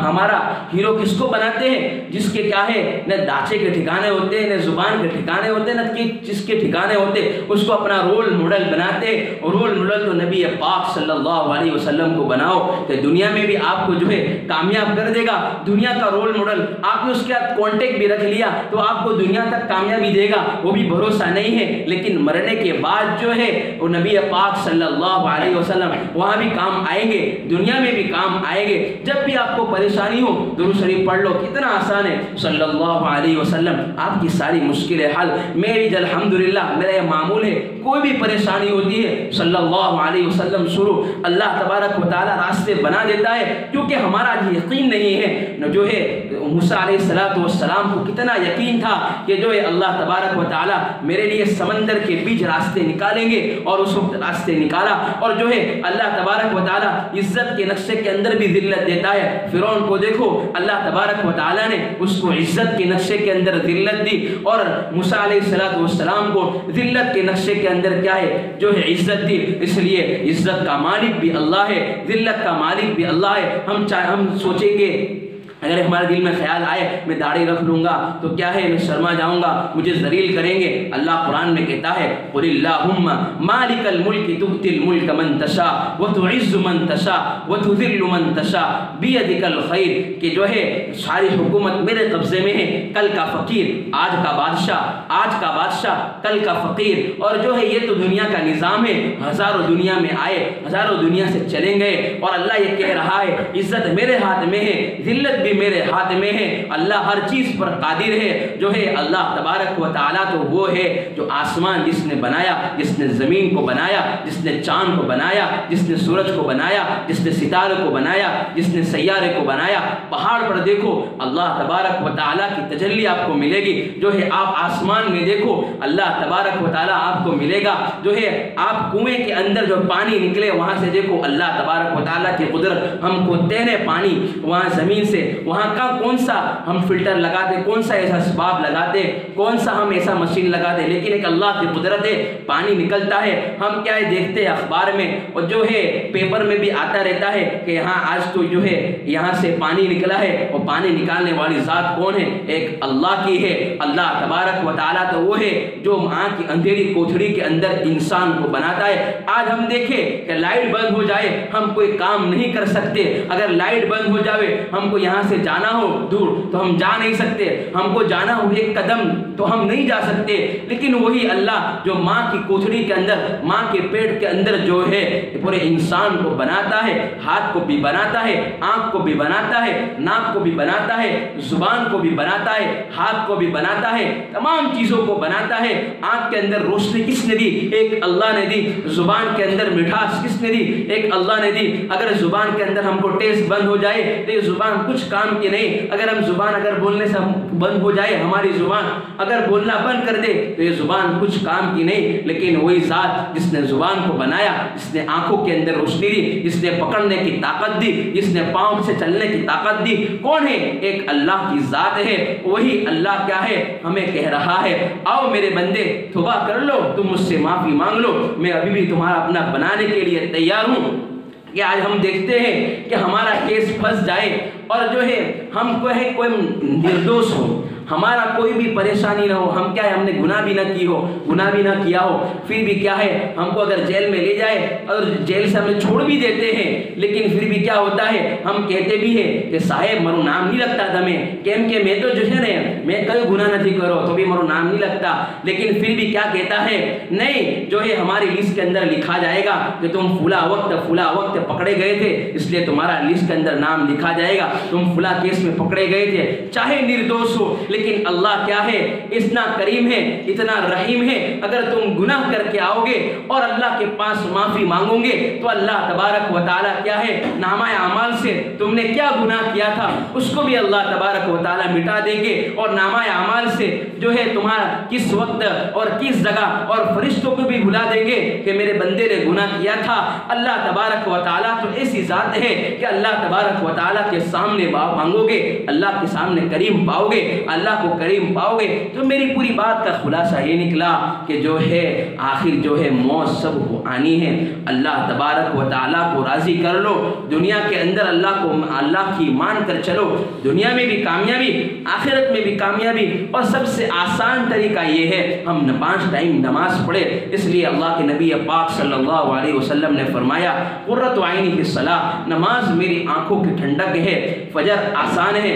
ہمارا ہیرو کس کو بناتے ہیں؟ جس کے کیا ہے نہ ڈھانچے کے ٹھکانے ہوتے ہیں، نہ زبان کے ٹھکانے ہوتے ہیں، نہ جس کے ٹھکانے ہوتے، اس کو اپنا رول ماڈل بناتے ہیں۔ اور رول ماڈل تو نبی پاک صلی اللہ علیہ وسلم کو بناؤ کہ دنیا میں بھی آپ کو جو ہے کامیاب کر دے گا۔ دنیا کا رول ماڈل آپ نے اس کے ساتھ کانٹیکٹ بھی رکھ لیا تو آپ کو دنیا تک کامیابی دے گا، وہ بھی بھروسہ نہیں ہے، لیکن مرنے کے بعد جو ہے وہ نبی پاک صلی اللہ علیہ وسلم وہاں بھی کام آئیں گے، دنیا میں بھی کام آئیں گے۔ جب بھی آپ کو پریشانی ہو درود شریف پڑھ لو، کتنا آسان ہے، صلی اللہ علیہ وسلم آپ کی ساری مشکلیں حل۔ میری الحمدللہ میرا یہ معمول ہے، کوئی بھی پریشانی ہوتی ہے صلی اللہ علیہ وسلم شروع، اللہ تبارک و تعالی راستے بنا دیتا ہے، کیونکہ ہمارا یقین نہیں ہے۔ جو ہے موسیٰ علیہ السلام کو کتنا یقین تھا کہ جو ہے اللہ تبارک و تعالی میرے لیے سمندر کے بیچ راستے نکالیں گے، اور اس وقت راستے نکالا۔ اور جو ہے اللہ تبارک و تعالی عزت کے نقشے کے اندر بھی ذلت دیتا ہے۔ فرعون کو دیکھو، اللہ تبارک و تعالی نے اس کو عزت کے نقشے کے اندر ذلت دی، اور موسیٰ علیہ السلام کو ذلت کے نقشے کے اندر کیا ہے جو ہے عزت دی۔ اس لیے عزت کا مالک بھی اللہ ہے، ذلت کا مالک بھی اللہ ہے۔ ہم سوچیں گے، اگر ہمارے دل میں خیال آئے میں داڑھی رکھ لوں گا تو کیا ہے میں شرما جاؤں گا، مجھے ذلیل کریں گے۔ اللہ قرآن میں کہتا ہے قل اللہم مالک الملک تؤتی الملک من تشاء وتعز من تشاء وتذل من تشاء بیدک الخیر، کہ جو ہے ساری حکومت میرے قبضے میں ہے، کل کا فقیر آج کا بادشاہ، آج کا بادشاہ کل کا فقیر۔ اور جو ہے یہ تو دنیا کا نظام ہے، ہزاروں دنیا میں آئے، ہزاروں دنیا سے چلیں گئے، اور اللہ یہ کہہ رہا ہے عزت میرے ہاتھ میں ہے، ذلت بھی میرے ہاتھ میں ہے۔ اللہ ہر چیز پر قادر ہے۔ جو ہے اللہ تبارک و تعالیٰ تو وہ ہے جو آسمان جس نے بنایا، جس نے زمین کو بنایا، جس نے چاند کو بنایا، جس نے سورج کو بنایا، جس نے ستارے کو بنایا، جس نے سیارے کو بنایا۔ پہاڑ پر دیکھو اللہ تبارک و تعالیٰ کی تجلی آپ کو ملے گی۔ جو ہے آپ آسمان میں دیکھو اللہ تبارک و تعالیٰ آپ کو ملے گا۔ جو ہے آپ کنویں کے اندر جو پانی نکلے وہاں سے دیکھو اللہ تبارک و تعالیٰ کی قدرت۔ ہم کو تیرے پانی وہاں زمین سے، وہاں کا کون سا ہم فلٹر لگاتے، کون سا ایسا اسباب لگاتے، کون سا ہم ایسا مشین لگاتے، لیکن ایک اللہ کی قدرت ہے، پانی نکلتا ہے۔ ہم کیا ہے دیکھتے ہیں اخبار میں، اور جو ہے پیپر میں بھی آتا رہتا ہے کہ یہاں آج تو جو ہے یہاں سے پانی نکلا ہے، اور پانی نکالنے والی ذات کون ہے؟ ایک اللہ کی ہے۔ اللہ تبارک و تعالیٰ تو وہ ہے جو ماں کی اندھیری کوٹھڑی کے اندر انسان کو بناتا ہے۔ آج ہم دیکھیں کہ لائٹ بند ہو جائے ہم کوئی کام نہیں کر سکتے، اگر لائٹ بند ہو جائے ہم کو یہاں سے جانا ہو دور تو ہم جا نہیں سکتے، ہم کو جانا ہو ایک قدم تو ہم نہیں جا سکتے، لیکن وہی اللہ جو ماں کی کوٹھڑی کے اندر، ماں کے پیٹ کے اندر جو ہے پورے انسان کو بناتا ہے، ہاتھ کو بھی بناتا ہے، آنکھ کو بھی بناتا ہے، ناک کو بھی بناتا ہے، زبان کو بھی بناتا ہے، ہاتھ کو بھی بناتا ہے، تمام چیزوں کو بناتا ہے۔ آنکھ کے اندر روشنی کس نے دی؟ ایک اللہ نے دی۔ زبان کے اندر مٹھاس کس نے دی؟ ایک اللہ نے دی۔ اگر زبان کے اندر ہم کو ٹیسٹ بند ہو جائے تو یہ زبان کچھ کام کی نہیں۔ اگر ہم زبان اگر بولنے سے بند ہو جائے، ہماری زبان اگر بولنا بند کر دے تو یہ زبان کچھ کام کی نہیں، لیکن وہی ذات جس نے زبان کو بنایا، جس نے آنکھوں کے اندر روشنی دی، جس نے پکڑنے کی طاقت دی، جس نے پاؤں سے چلنے کی طاقت دی، کون ہے؟ ایک اللہ کی ذات ہے۔ وہی اللہ کیا ہے ہمیں کہہ رہا ہے آؤ میرے بندے توبہ کر لو، تم مجھ سے معافی مانگ لو، میں ابھی بھی تمہارا اپنا بنانے کے لیے تیار ہوں۔ کہ آج ہم دیکھتے ہیں کہ ہمارا کیس پھنس جائے اور جو ہے ہم کو ہے کوئی نردوش ہو، ہمارا کوئی بھی پریشانی نہ ہو، ہم کیا ہے ہم نے گناہ بھی نہ کی ہو، گناہ بھی نہ کیا ہو، پھر بھی کیا ہے ہم کو اگر جیل میں لے جائے اور جیل سے ہمیں چھوڑ بھی دیتے ہیں، لیکن پھر بھی کیا ہوتا ہے ہم کہتے بھی ہیں کہ صاحب مرو نام نہیں لگتا تھا میں، کہ میں تو جو ہے نا میں کوئی گناہ نہ تھی کرو تو بھی مرو نام نہیں لگتا، لیکن پھر بھی کیا کہتا ہے نہیں جو ہے ہماری لسٹ کے اندر لکھا جائے گا کہ تم فلاں وقت پکڑے گئے تھے، اس لیے تمہارا لسٹ کے اندر نام لکھا جائے گا، تم فلاں کیس میں پکڑے گئے تھے، چاہے نردوش ہو، لیکن اللہ کیا ہے اتنا کریم ہے، اتنا رحیم ہے، اگر تم گناہ کر کے آؤ گے اور اللہ کے پاس معافی مانگو گے تو اللہ تبارک و تعالیٰ کیا ہے نامہ اعمال سے تم نے کیا گناہ کیا تھا اس کو بھی اللہ تبارک و تعالیٰ مٹا دیں گے، اور نامہ اعمال سے جو ہے تمہارا کس وقت اور کس جگہ اور فرشتوں کو بھی بلا دیں گے کہ میرے بندے نے گناہ کیا تھا۔ اللہ تبارک و تعالیٰ تو ایسی ذات ہے کہ اللہ تبارک و تعالیٰ کے سامنے مانگو گے اللہ کے سامنے کریم پاؤ گے۔ اللہ کو کریم پاؤ گے۔ تو میری پوری بات کا خلاصہ یہ نکلا کہ جو ہے آخر جو ہے موت سب کو آنی ہے۔ اللہ تبارک و تعالیٰ کو راضی کر لو، دنیا کے اندر اللہ کی مان کر چلو، دنیا میں بھی کامیابی، آخرت میں بھی کامیابی۔ اور سب سے آسان طریقہ یہ ہے ہم 5 ٹائم نماز پڑھے۔ اس لیے اللہ کے نبی پاک صلی اللہ علیہ وسلم نے فرمایا قرۃ عینی فی الصلاۃ، نماز میری آنکھوں کی ٹھنڈک ہے۔ فجر آسان ہے،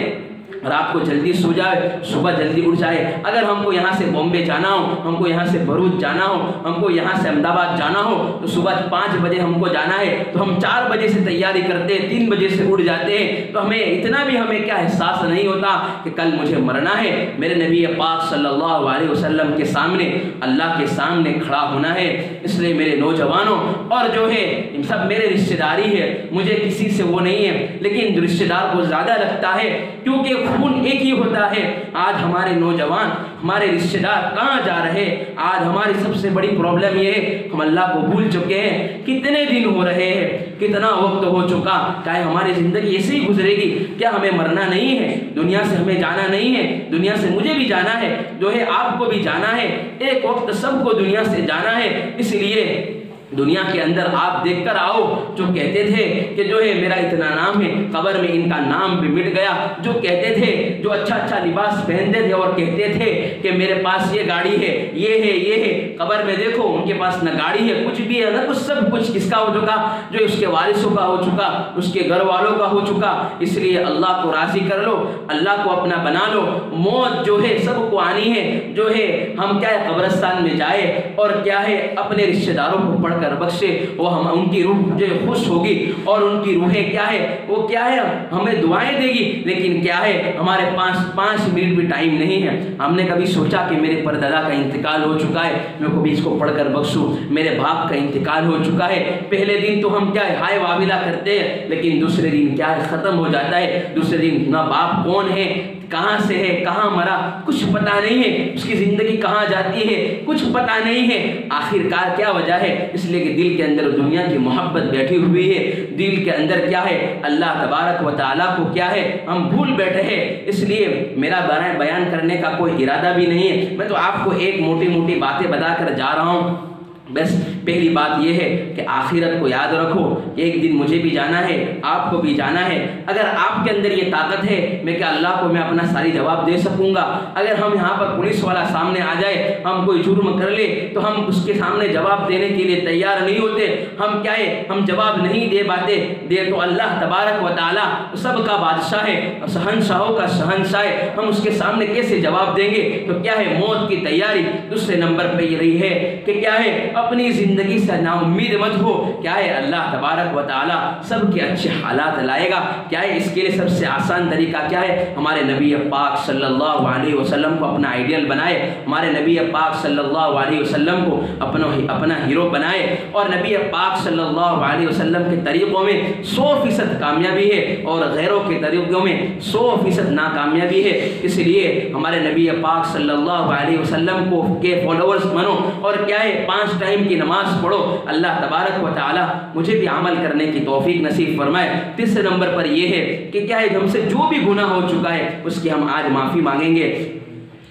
رات کو جلدی سو جائے، صبح جلدی اٹھ جائے۔ اگر ہم کو یہاں سے بامبے جانا ہو، ہم کو یہاں سے بھروچ جانا ہو، ہم کو یہاں سے احمد آباد جانا ہو تو صبح 5 بجے ہم کو جانا ہے تو ہم 4 بجے سے تیاری کرتے ہیں، 3 بجے سے اٹھ جاتے ہیں۔ تو ہمیں اتنا بھی کیا احساس نہیں ہوتا کہ کل مجھے مرنا ہے۔ میرے نبی پاک صلی اللہ علیہ وسلم کے سامنے، اللہ کے سامنے کھڑا ہونا ہے۔ اس لیے میرے نوجوانوں، اور جو ہے سب میرے رشتہ داری ہے، مجھے کسی سے وہ نہیں ہے، لیکن رشتہ دار کو زیادہ لگتا ہے کیونکہ خون ایک ہی ہوتا ہے۔ آج ہمارے نوجوان، ہمارے رشتہ دار کہاں جا رہے؟ آج ہماری سب سے بڑی پرابلم یہ ہے ہم اللہ کو بھول چکے ہیں۔ کتنے دن ہو رہے ہیں، کتنا وقت ہو چکا، کیا ہماری زندگی ایسے ہی گزرے گی؟ کیا ہمیں مرنا نہیں ہے؟ دنیا سے ہمیں جانا نہیں ہے؟ دنیا سے مجھے بھی جانا ہے، جو ہے آپ کو بھی جانا ہے، ایک وقت سب کو دنیا سے جانا ہے۔ اس لیے دنیا کے اندر آپ دیکھ کر آؤ، جو کہتے تھے کہ جو ہے میرا اتنا نام ہے، قبر میں ان کا نام بھی مٹ گیا۔ جو کہتے تھے، جو اچھا اچھا لباس پہنتے تھے اور کہتے تھے کہ میرے پاس یہ گاڑی ہے، یہ ہے، قبر میں دیکھو ان کے پاس نہ گاڑی ہے، کچھ بھی ہے نہ کچھ، سب کچھ کس کا ہو چکا؟ جو اس کے وارثوں کا ہو چکا، اس کے گھر والوں کا ہو چکا۔ اس لیے اللہ کو راضی کر لو، اللہ کو اپنا بنا لو۔ موت جو ہے سب کو آنی ہے، جو ہے ہم کیا ہے قبرستان میں جائے اور کیا ہے اپنے رشتہ داروں کو پڑھ کر بخشے، وہ ان کی روح جو خوش ہوگی اور ان کی روحیں کیا ہے، وہ کیا ہے ہمیں دعائیں دے گی۔ لیکن کیا ہے ہمارے پاس 5 منٹ بھی ٹائم نہیں ہے۔ ہم نے کبھی سوچا کہ میرے پردادا کا انتقال ہو چکا ہے، میں کبھی اس کو پڑھ کر بخشوں؟ میرے باپ کا انتقال ہو چکا ہے۔ پہلے دن تو ہم کیا ہے ہائے واویلا کرتے ہیں، لیکن دوسرے دن کیا ہے ختم ہو جاتا ہے۔ دوسرے دن نہ باپ کون ہے، کہاں سے ہے، کہاں مرا، کچھ پتہ نہیں ہے، اس کی زندگی کہاں جاتی ہے، کچھ پتہ نہیں ہے۔ آخر کار کیا وجہ ہے؟ اس لیے کہ دل کے اندر دنیا کی محبت بیٹھی ہوئی ہے، دل کے اندر کیا ہے اللہ تبارک و تعالیٰ کو کیا ہے ہم بھول بیٹھے ہیں۔ اس لیے میرا بیان کرنے کا کوئی ارادہ بھی نہیں ہے، میں تو آپ کو ایک موٹی موٹی باتیں بتا کر جا رہا ہوں۔ بس پہلی بات یہ ہے کہ آخرت کو یاد رکھو، ایک دن مجھے بھی جانا ہے، آپ کو بھی جانا ہے۔ اگر آپ کے اندر یہ طاقت ہے میں کہ اللہ کو میں اپنا ساری جواب دے سکوں گا۔ اگر ہم یہاں پر پولیس والا سامنے آ جائے، ہم کوئی جرم کر لے تو ہم اس کے سامنے جواب دینے کے لیے تیار نہیں ہوتے، ہم کیا ہے ہم جواب نہیں دے پاتے۔ دے تو اللہ تبارک و تعالیٰ سب کا بادشاہ ہے، شہنشاہوں کا شہنشاہ ہے، ہم اس کے سامنے کیسے جواب دیں گے؟ تو کیا ہے موت کی تیاری۔ دوسرے نمبر پہ یہ رہی ہے کہ کیا ہے اپنی زندگی سے نا امید مت ہو، کیا ہے اللہ تبارک و تعالیٰ سب کے اچھے حالات لائے گا۔ کیا ہے اس کے لیے سب سے آسان طریقہ کیا ہے؟ ہمارے نبی پاک صلی اللہ علیہ وسلم کو اپنا آئیڈیل بنائے، ہمارے نبی پاک صلی اللہ علیہ وسلم کو اپنا ہیرو بنائے، اور نبی پاک صلی اللہ علیہ وسلم کے طریقوں میں 100% کامیابی ہے اور غیروں کے طریقوں میں 100% ناکامیابی ہے۔ اس لیے ہمارے نبی پاک صلی اللہ علیہ وسلم کو کے فالوورز بنو اور کیا ہے 5 ٹائم کی نماز پڑھو۔ اللہ تبارک و تعالیٰ مجھے بھی عمل کرنے کی توفیق نصیب فرمائے۔ تیسرے نمبر پر یہ ہے کہ کیا ہے ہم سے جو بھی گناہ ہو چکا ہے اس کی ہم آج معافی مانگیں گے۔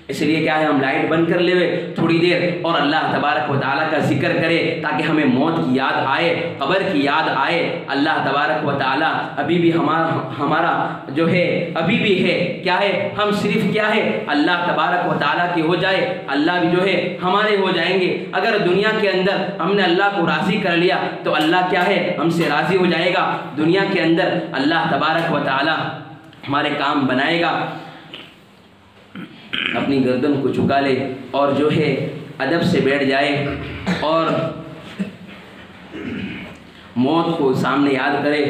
اس لیے کیا ہے ہم لائٹ بند کر لے تھوڑی دیر اور اللہ تبارک و تعالیٰ کا ذکر کرے تاکہ ہمیں موت کی یاد آئے، قبر کی یاد آئے۔ اللہ تبارک و تعالیٰ ابھی بھی ہمارا جو ہے ابھی بھی ہے، کیا ہے ہم صرف کیا ہے اللہ تبارک و تعالیٰ کے ہو جائے، اللہ بھی جو ہے ہمارے ہو جائیں گے۔ اگر دنیا کے اندر ہم نے اللہ کو راضی کر لیا تو اللہ کیا ہے ہم سے راضی ہو جائے گا۔ دنیا کے اندر اللہ تبارک و تعالیٰ ہمارے کام بنائے گا۔ اپنی گردن کو جھکا لے اور جو ہے ادب سے بیٹھ جائے اور موت کو سامنے یاد کرے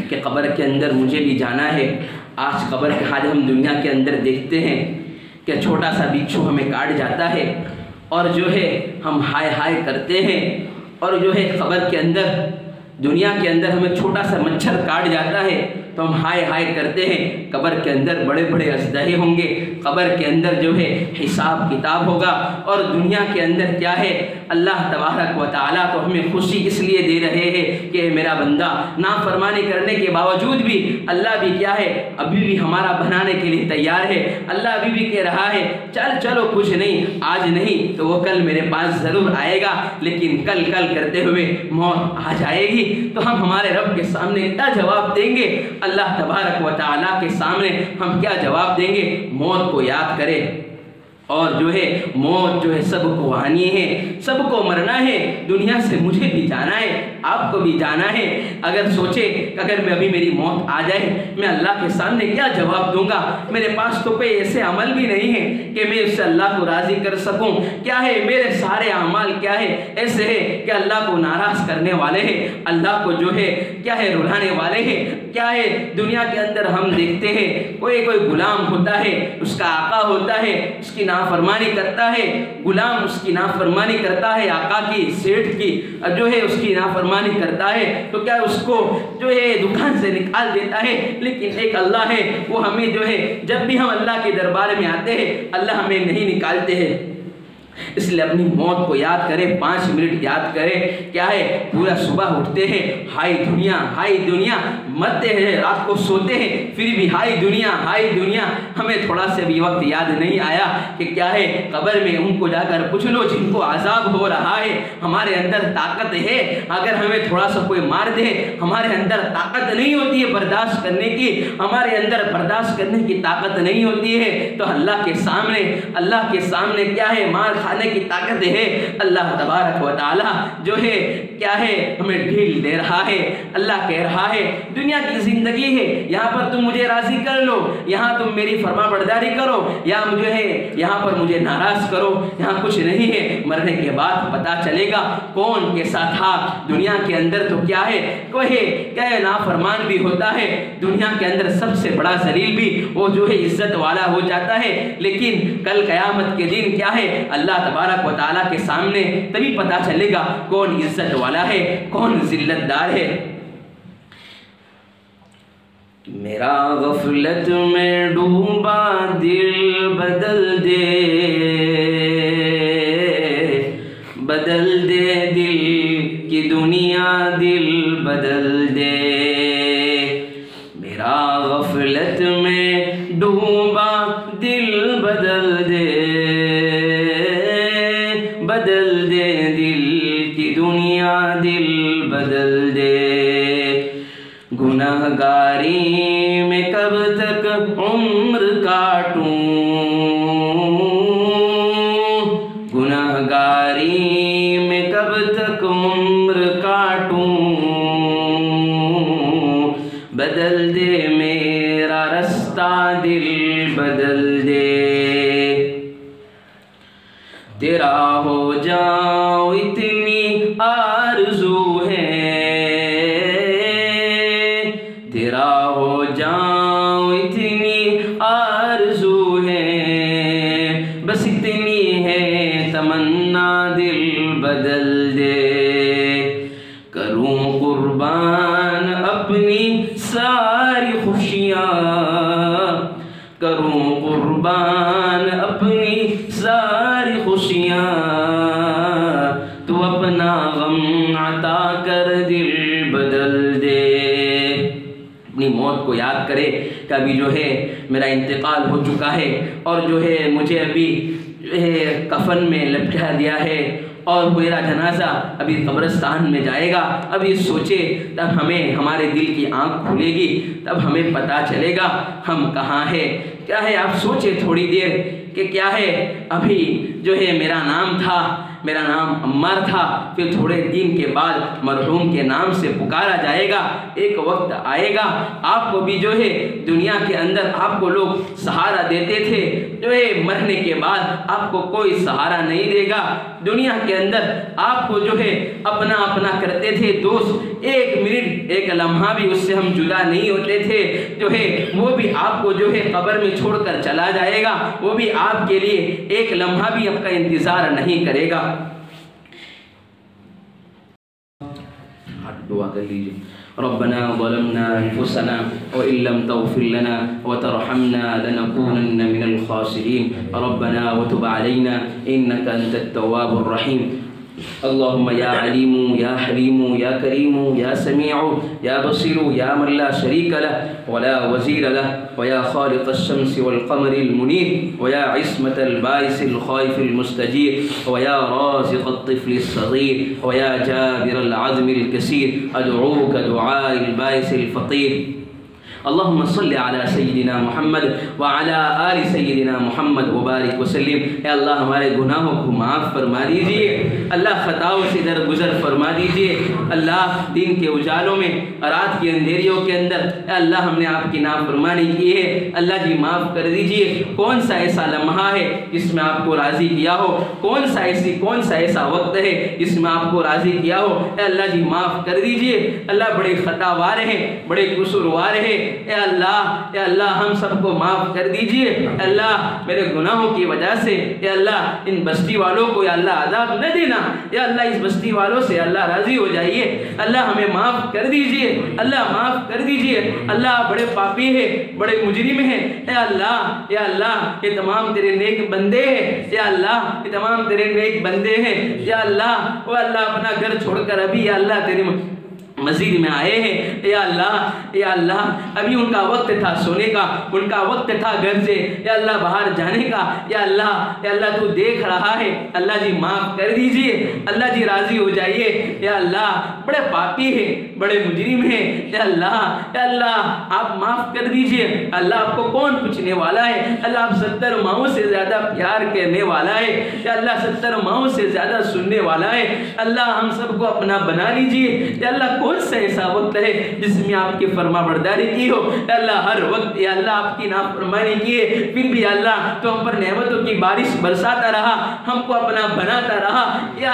کہ قبر کے اندر مجھے بھی جانا ہے۔ آج قبر کے حال ہم دنیا کے اندر دیکھتے ہیں کہ چھوٹا سا بچھو ہمیں کاٹ جاتا ہے اور جو ہے ہم ہائے ہائے کرتے ہیں، اور جو ہے قبر کے اندر دنیا کے اندر ہمیں چھوٹا سا مچھر کاٹ جاتا ہے تو ہم ہائے ہائے کرتے ہیں، قبر کے اندر بڑے بڑے اژدہے ہوں گے، قبر کے اندر جو ہے حساب کتاب ہوگا، اور دنیا کے اندر کیا ہے اللہ تبارک و تعالیٰ تو ہمیں خوشی اس لیے دے رہے ہیں کہ میرا بندہ نافرمانی کرنے کے باوجود بھی اللہ بھی کیا ہے ابھی بھی ہمارا بنانے کے لیے تیار ہے۔ اللہ ابھی بھی کہہ رہا ہے چلو کچھ نہیں، آج نہیں تو وہ کل میرے پاس ضرور آئے گا، لیکن کل کرتے ہوئے موت آ جائے گی، تو ہم ہمارے رب کے سامنے کیا جواب دیں گے؟ اللہ تبارک و تعالیٰ کے سامنے ہم کیا جواب دیں گے؟ موت کو یاد کرے، اور جو ہے موت جو ہے سب کو آنی ہے، سب کو مرنا ہے، دنیا سے مجھے بھی جانا ہے، آپ کو بھی جانا ہے۔ اگر سوچے کہ اگر میں ابھی میری موت آ جائے میں اللہ کے سامنے کیا جواب دوں گا؟ میرے پاس تو کوئی ایسے عمل بھی نہیں ہے کہ میں اس سے اللہ کو راضی کر سکوں۔ کیا ہے میرے سارے اعمال کیا ہے ایسے ہے کہ اللہ کو ناراض کرنے والے ہیں، اللہ کو جو ہے کیا ہے رلانے والے ہیں۔ کیا ہے دنیا کے اندر ہم دیکھتے ہیں کوئی غلام ہوتا ہے، اس کا آقا ہوتا ہے، اس کی نافرمانی کرتا ہے، غلام اس کی نافرمانی کرتا ہے، آقا کی سیٹھ کی جو ہے اس کی نافرمانی کرتا ہے تو کیا اس کو جو ہے دکان سے نکال دیتا ہے، لیکن ایک اللہ ہے وہ ہمیں جو ہے جب بھی ہم اللہ کے دربار میں آتے ہیں اللہ ہمیں نہیں نکالتے ہیں۔ اس لیے اپنی موت کو یاد کرے، 5 منٹ یاد کرے۔ کیا ہے پورا صبح اٹھتے ہیں ہائی دنیا، مرتے ہیں رات کو سوتے ہیں پھر بھی ہائی دنیا، ہمیں تھوڑا سے بھی وقت یاد نہیں آیا کہ کیا ہے قبر میں ان کو جا کر پوچھ لو جن کو عذاب ہو رہا ہے، ہمارے اندر طاقت ہے؟ اگر ہمیں تھوڑا سا کوئی مار دے ہمارے اندر طاقت نہیں ہوتی ہے برداشت کرنے کی، ہمارے اندر برداشت کرنے کی طاقت نہیں ہوتی ہے تو اللہ کے سامنے کیا ہے مار کھانے کی طاقت ہے۔ اللہ تبارک و تعالی جو ہے کیا ہے ہمیں ڈھیل دے رہا ہے۔ اللہ کہہ رہا ہے دنیا کی زندگی ہے، یہاں پر تم مجھے راضی کر لو، یہاں تم میری فرما برداری کرو، یا مجھے ہے یہاں پر مجھے ناراض کرو، یہاں کچھ نہیں ہے۔ مرنے کے بعد پتا چلے گا کون کیسا تھا۔ دنیا کے اندر تو کیا ہے کوئی کیا ہے نافرمان بھی ہوتا ہے، دنیا کے اندر سب سے بڑا ذلیل بھی وہ جو ہے عزت والا ہو جاتا ہے، لیکن کل قیامت کے دن کیا ہے اللہ تبارک و تعالیٰ کے سامنے تبھی پتا چلے گا کون عزت والا ہے کون ذلت دار ہے۔ میرا غفلت میں ڈوبا دل بدل دے دل کی دنیا دل بدل دے۔ میرا غفلت میں ڈوبا دل بدل دے دل کی دنیا دل بدل دے۔ گنہگاری میں کب تک عمر کاٹوں، گنہگاری میں کب تک عمر کاٹوں، بدل دے میرا رستہ دل بدل دے۔ تیرا ہو جاؤ اتنی آرزو ہے، تیرا ہو جاؤ اتنی آرزو ہے، بس اتنی ہے تمنا دل بدل دے۔ کروں قربان اپنی ساری خوشیاں، کروں قربان اپنی ساری خوشیاں، تو اپنا غم عطا کر دل بدل دے۔ اپنی موت کو یاد کرے کہ ابھی جو ہے میرا انتقال ہو چکا ہے اور جو ہے مجھے ابھی جو ہے کفن میں لپٹا دیا ہے اور میرا جنازہ ابھی قبرستان میں جائے گا۔ اب یہ سوچے تب ہمیں ہمارے دل کی آنکھ کھلے گی، تب ہمیں پتہ چلے گا ہم کہاں ہیں۔ کیا ہے آپ سوچے تھوڑی دیر کہ کیا ہے ابھی جو ہے میرا نام تھا، میرا نام عمار تھا، پھر تھوڑے دن کے بعد مرحوم کے نام سے پکارا جائے گا۔ ایک وقت آئے گا آپ کو بھی جو ہے دنیا کے اندر آپ کو لوگ سہارا دیتے تھے، جو ہے مرنے کے بعد آپ کو کوئی سہارا نہیں دے گا۔ دنیا کے اندر آپ کو جو ہے اپنا اپنا کرتے تھے دوست، ایک منٹ ایک لمحہ بھی اس سے ہم جدا نہیں ہوتے تھے، جو ہے وہ بھی آپ کو جو ہے قبر میں چھوڑ کر چلا جائے گا، وہ بھی آپ کے لیے ایک لمحہ بھی آپ کا انتظار نہیں کرے گا۔ دعا کر لیجیے. ربنا ظلمنا انفسنا وان لم تغفر لنا وترحمنا لنكونن من الخاسرين. ربنا وتب علينا انك انت التواب الرحيم. اللهم يا عليم يا حليم يا كريم يا سميع يا بصير يا من لا شريك له ولا وزير له ويا خالق الشمس والقمر المنير ويا عصمة البائس الخائف المستجير ويا رازق الطفل الصغير ويا جابر العظم الكسير أدعوك دعاء البائس الفقير. اللهم صل على سیدنا محمد وعلى آل سیدنا محمد وبارک وسلم. اے اللہ ہمارے گناہوں کو معاف فرما دیجئے، اللہ خطاؤں سے درگزر فرما دیجئے. اللہ دین کے اجالوں میں، رات کی اندھیریوں کے اندر اے اللہ ہم نے آپ کی نافرمانی کی ہے، اللہ جی معاف کر دیجئے. کون سا ایسا لمحہ ہے جس میں آپ کو راضی کیا ہو، کون سا ایسا وقت ہے جس میں آپ کو راضی کیا ہو، اے اللہ جی معاف کر دیجئے. اللہ بڑے خطا وار ہیں، بڑے قصوروار ہیں، اے اللہ ہم سب کو معاف کر دیجئے. اے اللہ میرے گناہوں کی وجہ سے اے اللہ ان بستی والوں کو یا اللہ عذاب نہ دینا، یا اللہ اس بستی والوں سے اللہ راضی ہو جائیے. اللہ ہمیں معاف کر دیجئے، اللہ معاف کر دیجئے. اللہ بڑے پاپی ہیں، بڑے مجرم ہیں. اے اللہ یہ تمام تیرے نیک بندے ہیں، یا اللہ یہ تمام تیرے نیک بندے ہیں. یا اللہ وہ اللہ اپنا گھر چھوڑ کر ابھی یا اللہ تیرے مسجد میں آئے ہیں. یا اللہ ابھی ان کا وقت تھا سونے کا، ان کا وقت تھا گھر سے یا اللہ باہر جانے کا. یا اللہ تو دیکھ رہا ہے، اللہ جی معاف کر دیجئے، اللہ جی راضی ہو جائیے. یا اللہ بڑے پاپی ہیں، بڑے مجرم ہیں. یا اللہ آپ معاف کر دیجئے. اللہ آپ کو کون پوچھنے والا ہے؟ اللہ آپ 70 ماہوں سے زیادہ پیار کرنے والا ہے. یا اللہ 70 ماہوں سے زیادہ سننے والا ہے. اللہ ہم سب کو اپنا بنا لیجئے. یا اللہ کون سا ایسا وقت ہے جس میں آپ کی فرما برداری کی ہو؟ اے اللہ ہر وقت یا اللہ آپ کی نافرمانی کیے، پھر بھی اللہ تو ہم پر نعمتوں کی بارش برساتا رہا، ہم کو اپنا بناتا رہا. یا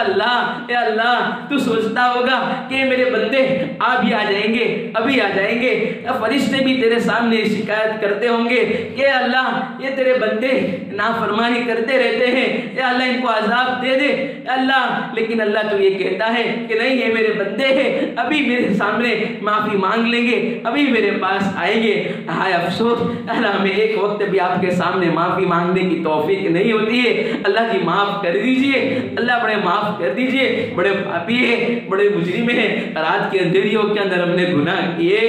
اللہ تو سوچتا ہوگا کہ میرے بندے ابھی آ جائیں گے، ابھی آ جائیں گے. فرشتے بھی تیرے سامنے شکایت کرتے ہوں گے کہ اللہ یہ تیرے بندے نافرمانی کرتے رہتے ہیں، یا اللہ ان کو عذاب دے دے. اللہ لیکن اللہ تو یہ کہتا ہے کہ نہیں، یہ میرے بندے ہیں، ابھی میرے سامنے معافی مانگ لیں گے، ابھی میرے پاس آئیں گے. ہائے افسوس اللہ ہمیں ایک وقت بھی آپ کے سامنے معافی مانگنے کی توفیق نہیں ہوتی ہے. اللہ جی معاف کر دیجئے، اللہ بڑے معاف کر دیجئے. بڑے پاپی ہیں، بڑے مجرم ہیں، رات کے اندھیریوں کے اندر ہم نے گناہ کیے.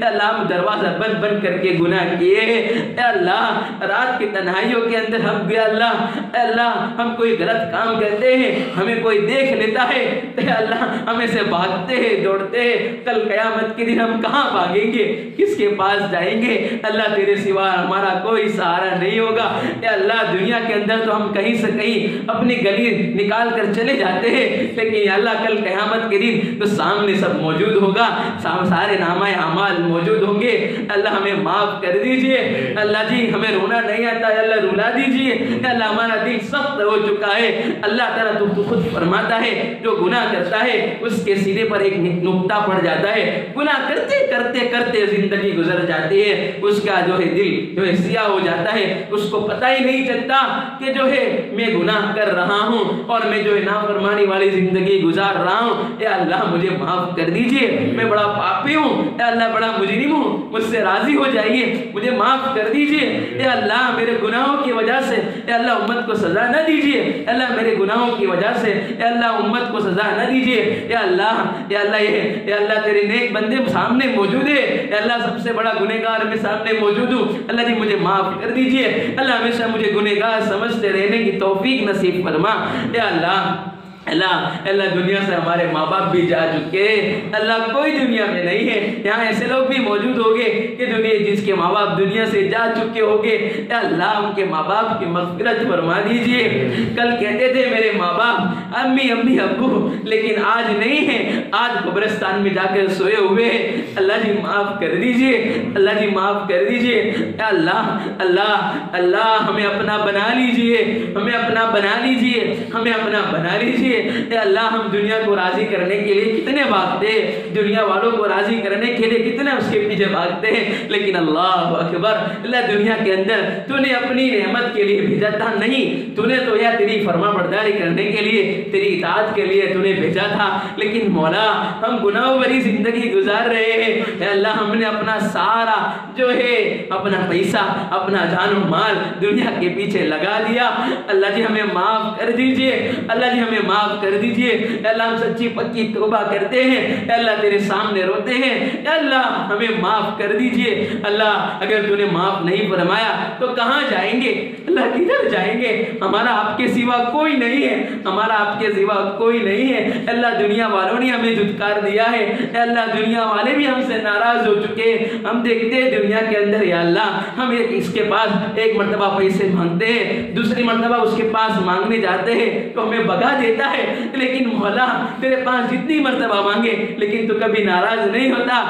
اللہ ہم دروازہ بند بند کر کے گناہ کیے. اے اللہ رات کی تنہائیوں کے اندر ہم بھی اللہ ہم کوئی غلط کام کرتے ہیں، ہمیں کوئی دیکھ لیتا ہے، اے اللہ ہمیں سے بھاگتے ہیں، دوڑتے ہیں. کل قیامت کے دن ہم کہاں بھاگیں گے، کس کے پاس جائیں گے؟ اللہ تیرے سوا ہمارا کوئی سہارا نہیں ہوگا. اے اللہ دنیا کے اندر تو ہم کہیں سے کہیں اپنی گلی نکال کر چلے جاتے ہیں، لیکن یا اللہ کل قیامت کے دن تو سامنے سب موجود ہوگا، سارے نامہ اعمال موجود ہوں گے. اللہ ہمیں معاف کر دیجئے. اللہ جی ہمیں رونا نہیں آتا، اللہ رولا دیجئے. اللہ ہمارا دل سخت ہو چکا ہے. اللہ تعالیٰ تو خود فرماتا ہے جو گناہ کرتا ہے اس کے سینے پر ایک نقطہ پڑ جاتا ہے. گناہ کرتے کرتے کرتے زندگی گزر جاتی ہے، اس کا جو ہے دل جو ہے سیاہ ہو جاتا ہے، اس کو پتہ ہی نہیں چلتا کہ جو ہے میں گناہ کر رہا ہوں اور میں جو ہے نافرمانی والی زندگی گزار رہا ہوں. اے اللہ مجھے معاف کر دیجئے، میں بڑا پاپی ہوں، اے اللہ بڑا مجرم ہوں، مجھ سے راضی ہو جائیے، مجھے معاف کر دیجئے. اے اللہ میرے گناہوں کی وجہ سے اے اللہ امت کو سزا نہ دیجئے. اے اللہ میرے گناہوں کی وجہ سے اے اللہ امت کو سزا نہ دیجئے. اے اللہ تیرے نیک بندے سامنے موجود ہے. اے اللہ سب سے بڑا گنہگار میں سامنے موجود ہوں. اللہ جی مجھے معاف کر دیجئے. اللہ ہمیشہ مجھے گنہگار سمجھتے رہنے کی توفیق نصیب فرما. اے اللہ دنیا سے ہمارے ماں باپ بھی جا چکے. اللہ کوئی دنیا میں نہیں ہے. یہاں ایسے لوگ بھی موجود ہوگے کہ جس کے ماں باپ دنیا سے جا چکے ہوگے. اے اللہ ان کے ماں باپ کی مغفرت فرما دیجئے. کل کہتے تھے میرے ماں باپ امی ابو، لیکن آج نہیں ہے، آج قبرستان میں جا کر سوئے ہوئے ہیں. اللہ جی معاف کر دیجئے، اللہ جی معاف کر دیجئے۔ اے اللہ اللہ اللہ ہمیں اپنا بنا لیجئے، ہمیں اپنا بنا لیجئے، ہمیں اپنا بنا لیجئے۔ اے اللہ ہم دنیا کو راضی کرنے کے لیے کتنے بھاگتے ہیں، دنیا والوں کو راضی کرنے کے لیے کتنے اس کے پیچھے بھاگتے ہیں، لیکن اللہ اکبر، اللہ دنیا کے اندر تو نے اپنی نعمت کے لیے بھیجا تھا نہیں، تو نے تو یا تیری فرما برداری کرنے کے لیے، تیری اطاعت کے لیے تو نے بھیجا تھا، لیکن مولا ہم گناہوں بھری زندگی گزار رہے ہیں۔ اے اللہ ہم نے اپنا سارا جو ہے اپنا پیسہ، اپنا جان و مال دنیا کے پیچھے لگا دیا۔ اللہ جی ہمیں معاف کر دیجئے، اللہ جی ہمیں معاف کر دیجئے۔ اے اللہ ہم سچی پکی توبہ کرتے ہیں، اے اللہ تیرے سامنے روتے ہیں، اے اللہ ہمیں معاف کر دیجئے۔ اللہ اگر تو نے معاف نہیں فرمایا تو کہاں جائیں گے، اللہ کدھر جائیں گے؟ ہمارا آپ کے سوا کوئی نہیں ہے، ہمارا آپ کے سوا کوئی نہیں ہے۔ اللہ دنیا والوں نے ہمیں دھتکار دیا ہے، اے اللہ دنیا والے بھی ہم سے ناراض ہو چکے ہیں۔ ہم دیکھتے ہیں دنیا کے اندر یا اللہ ہم اس کے پاس ایک مرتبہ پیسے مانگتے ہیں، دوسری مرتبہ اس کے پاس مانگنے جاتے ہیں تو ہمیں بھگا دیتا ہے، لیکن مولا تیرے پاس جتنی مرتبہ مانگے لیکن تو کبھی ناراض نہیں ہوتا۔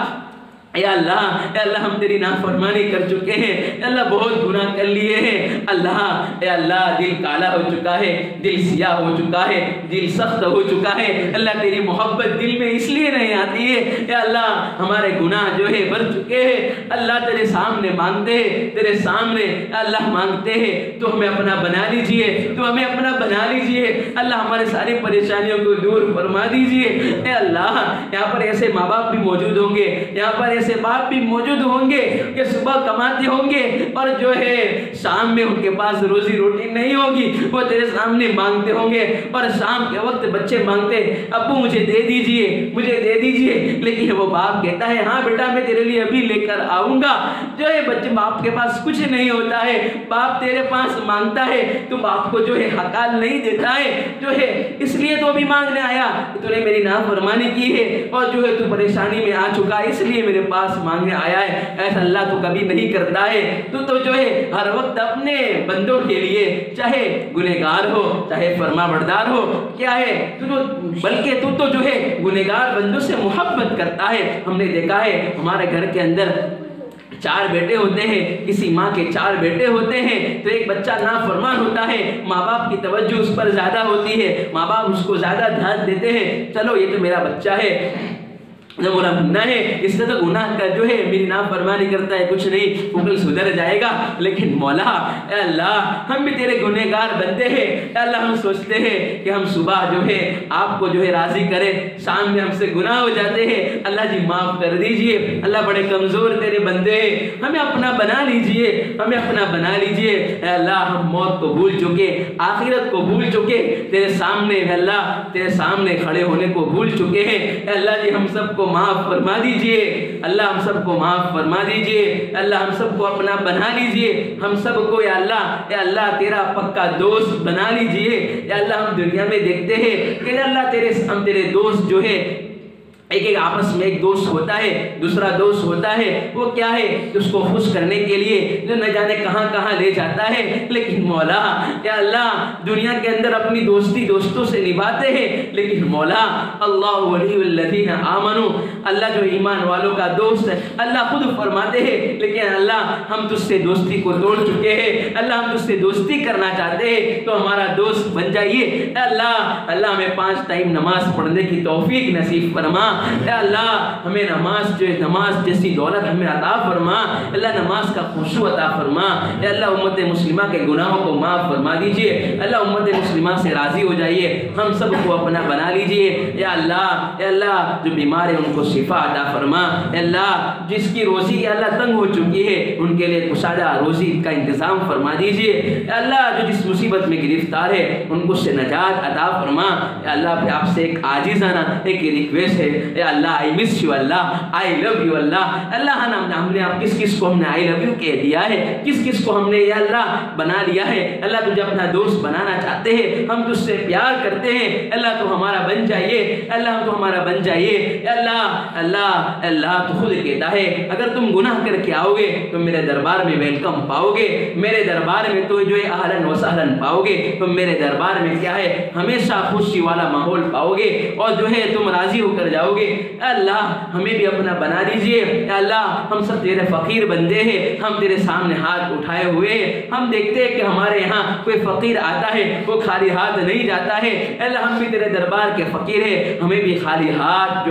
اے اللہ ہم تیری نافرمانی کر چکے ہیں، اے اللہ بہت گناہ کر لیے ہیں۔ اللہ اے اللہ دل کالا ہو چکا ہے، دل سیاہ ہو چکا ہے، دل سخت ہو چکا ہے۔ اللہ تیری محبت دل میں اس لیے نہیں آتی ہے، اے اللہ ہمارے گناہ جو ہے بھر چکے ہیں۔ اللہ تیرے سامنے مانگتے ہیں، تیرے سامنے اللہ مانگتے ہیں، تو ہمیں اپنا بنا لیجئے، تو ہمیں اپنا بنا لیجئے۔ اللہ ہمارے ساری پریشانیوں کو دور فرما دیجئے۔ اے اللہ یہاں پر ایسے ماں باپ بھی موجود ہوں گے، یہاں پر ایسے باپ بھی موجود ہوں گے کہ صبح کماتے ہوں گے اور جو ہے شام میں ان کے پاس روزی روٹی نہیں ہوگی، وہ تیرے سامنے مانگتے ہوں گے، اور شام کے وقت بچے مانگتے ابو مجھے دے دیجئے، مجھے دے دیجئے، لیکن وہ باپ کہتا ہے ہاں بیٹا میں تیرے لیے ابھی لے کر آؤں گا۔ جو ہے بچے باپ کے پاس کچھ نہیں ہوتا ہے، باپ تیرے پاس مانگتا ہے تو باپ کو جو ہے حقال نہیں دیتا ہے، جو ہے اس لیے تو ابھی مانگنے آیا کہ تو نے میری نافرمانی کی ہے اور جو ہے تو پریشانی میں آ چکا اس لیے میرے پاس مانگنے آیا ہے۔ ایسا اللہ تو کبھی نہیں کرتا ہے، تو جو ہے ہر وقت اپنے بندوں کے لیے چاہے گنہگار ہو چاہے فرما بردار ہو کیا ہے بلکہ تو جو ہے گنہگار بندوں سے محبت کرتا ہے۔ ہم نے دیکھا ہے ہمارے گھر کے اندر 4 بیٹے ہوتے ہیں، کسی ماں کے 4 بیٹے ہوتے ہیں، تو ایک بچہ نافرمان ہوتا ہے، ماں باپ کی توجہ اس پر زیادہ ہوتی ہے، ماں باپ اس کو زیادہ دھیان دیتے ہیں، چلو یہ تو میرا بچہ ہے، جو میرا گناہ ہے اس سے تو گناہ کا جو ہے میری نافرمانی کرتا ہے کچھ نہیں، وہ کل سدھر جائے گا، لیکن مولا اے اللہ ہم بھی تیرے گنہگار بنتے ہیں۔ اے اللہ ہم سوچتے ہیں کہ ہم صبح جو ہے آپ کو جو ہے راضی کریں، شام میں ہم سے گناہ ہو جاتے ہیں، اللہ جی معاف کر دیجئے۔ اللہ بڑے کمزور تیرے بندے ہیں، ہمیں اپنا بنا لیجئے، ہمیں اپنا بنا لیجئے۔ اے اللہ ہم موت کو بھول چکے، آخرت کو بھول چکے، تیرے سامنے اے اللہ تیرے سامنے کھڑے ہونے کو بھول چکے ہیں۔ اے اللہ جی ہم سب کو معاف فرما دیجئے، اللہ ہم سب کو معاف فرما دیجئے، اللہ ہم سب کو اپنا بنا لیجئے، ہم سب کو اے اللہ تیرا پکا دوست بنا لیجئے۔ اے اللہ ہم دنیا میں دیکھتے ہیں کہ اللہ ہم تیرے دوست جو ہے ایک آپس میں ایک دوست ہوتا ہے، دوسرا دوست ہوتا ہے، وہ کیا ہے اس کو خوش کرنے کے لیے جو نہ جانے کہاں کہاں لے جاتا ہے، لیکن مولا یا اللہ دنیا کے اندر اپنی دوستی دوستوں سے نبھاتے ہیں، لیکن مولا اللہ ولی الذین آمنوا، اللہ جو ایمان والوں کا دوست ہے، اللہ خود فرماتے ہیں لیکن اللہ ہم تجھ سے دوستی کو توڑ چکے ہیں، اللہ ہم تجھ سے دوستی کرنا چاہتے ہیں تو ہمارا دوست بن جائیے۔ اللہ ہمیں 5 ٹائم نماز پڑھنے کی توفیق نصیب فرما۔ اے اللہ ہمیں نماز جیسی دولت ہمیں عطا فرما، اللہ نماز کا خشوع عطا فرما۔ اے اللہ امت مسلمہ کے گناہوں کو معاف فرما دیجئے، اللہ امت مسلمہ سے راضی ہو جائیے، ہم سب کو اپنا بنا لیجئے۔ اے اللہ جو بیمار ہیں ان کو شفا عطا فرما۔ اے اللہ جس کی روزی اللہ تنگ ہو چکی ہے ان کے لیے کشادہ روزی کا انتظام فرما دیجئے۔ اے اللہ جو جس مصیبت میں گرفتار ہے ان کو سے نجات عطا فرما۔ اے اللہ پہ آپ سے ایک عاجزانہ ایک ریکویسٹ ہے، اے اللہ I miss you Allah I love you اللہ ہم نے آپ کس کو ہم نے I love you کہہ دیا ہے، کس کو ہم نے یا اللہ بنا لیا ہے۔ اللہ تجھے اپنا دوست بنانا چاہتے ہیں، ہم تجھ سے پیار کرتے ہیں، اللہ تو ہمارا بن جائیے، اللہ تو ہمارا بن جائیے۔ اللہ تو خود کہتا ہے اگر تم گناہ کر کے آؤ گے تو میرے دربار میں ویلکم پاؤ گے، میرے دربار میں تو جو ہے اہلاً و سہلاً پاؤ گے، تم میرے دربار میں کیا ہے ہمیشہ خوشی والا ماحول پاؤ گے، اور جو ہے تم راضی ہو کر جاؤ گے۔ گے، اے اللہ ہمیں بھی اپنا بنا دیجئے۔ اے اللہ ہم سب تیرے فقیر بندے ہیں، ہم تیرے سامنے ہاتھ اٹھائے ہوئے ہیں، ہم دیکھتے ہیں کہ ہمارے یہاں کوئی فقیر آتا ہے وہ خالی ہاتھ نہیں جاتا ہے۔ اے اللہ ہم بھی تیرے دربار کے فقیر ہیں، ہمیں بھی خالی ہاتھ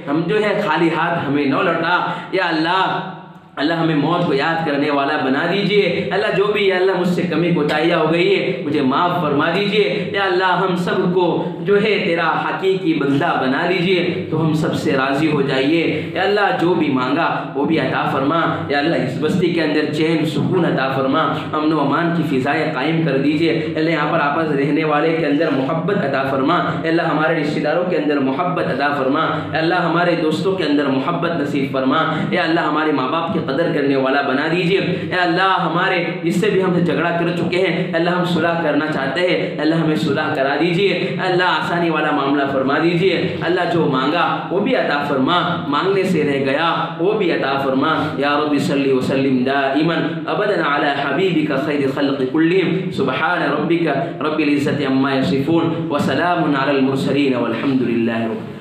ہم خالی ہاتھ ہمیں نہ لوٹا۔ یا اللہ ہمیں موت کو یاد کرنے والا بنا دیجئے۔ اللہ جو بھی یا اللہ مجھ سے کمی کوتاہیاں ہو گئی ہے مجھے معاف فرما دیجئے۔ یا اللہ ہم سب کو تیرا حقیقی بندہ بنا لیجئے تو ہم سب سے راضی ہو جائیے۔ یا اللہ جو بھی مانگا وہ بھی عطا فرما۔ یا اللہ اس بستی کے اندر چین سکون عطا فرما، امن و امان کی فضائیں قائم کر دیجئے۔ اللہ یہاں پر آپس رہنے والے کے اندر محبت عطا فرما۔ یا اللہ ہمارے رشتہ داروں کے اندر محبت عطا فرما۔ یا اللہ ہمارے دوستوں کے اندر محبت نصیب فرما۔ یا اللہ ہمارے ماں باپ کی قدر کرنے والا بنا دیجئے۔ اے اللہ ہمارے جس سے بھی ہم سے جھگڑا کر چکے ہیں اللہ ہم صلح کرنا چاہتے ہیں، اللہ ہمیں صلح کرا دیجئے۔ اللہ آسانی والا معاملہ فرما دیجئے۔ اللہ جو مانگا وہ بھی عطا فرما، مانگنے سے رہ گیا وہ بھی عطا فرما۔ یا رب صلی وسلم دائما ابدا علی حبیبک خیر خلق کلہم، سبحان ربک رب العزت عما یصفون وسلام علی المرسلین والحمد للہ رب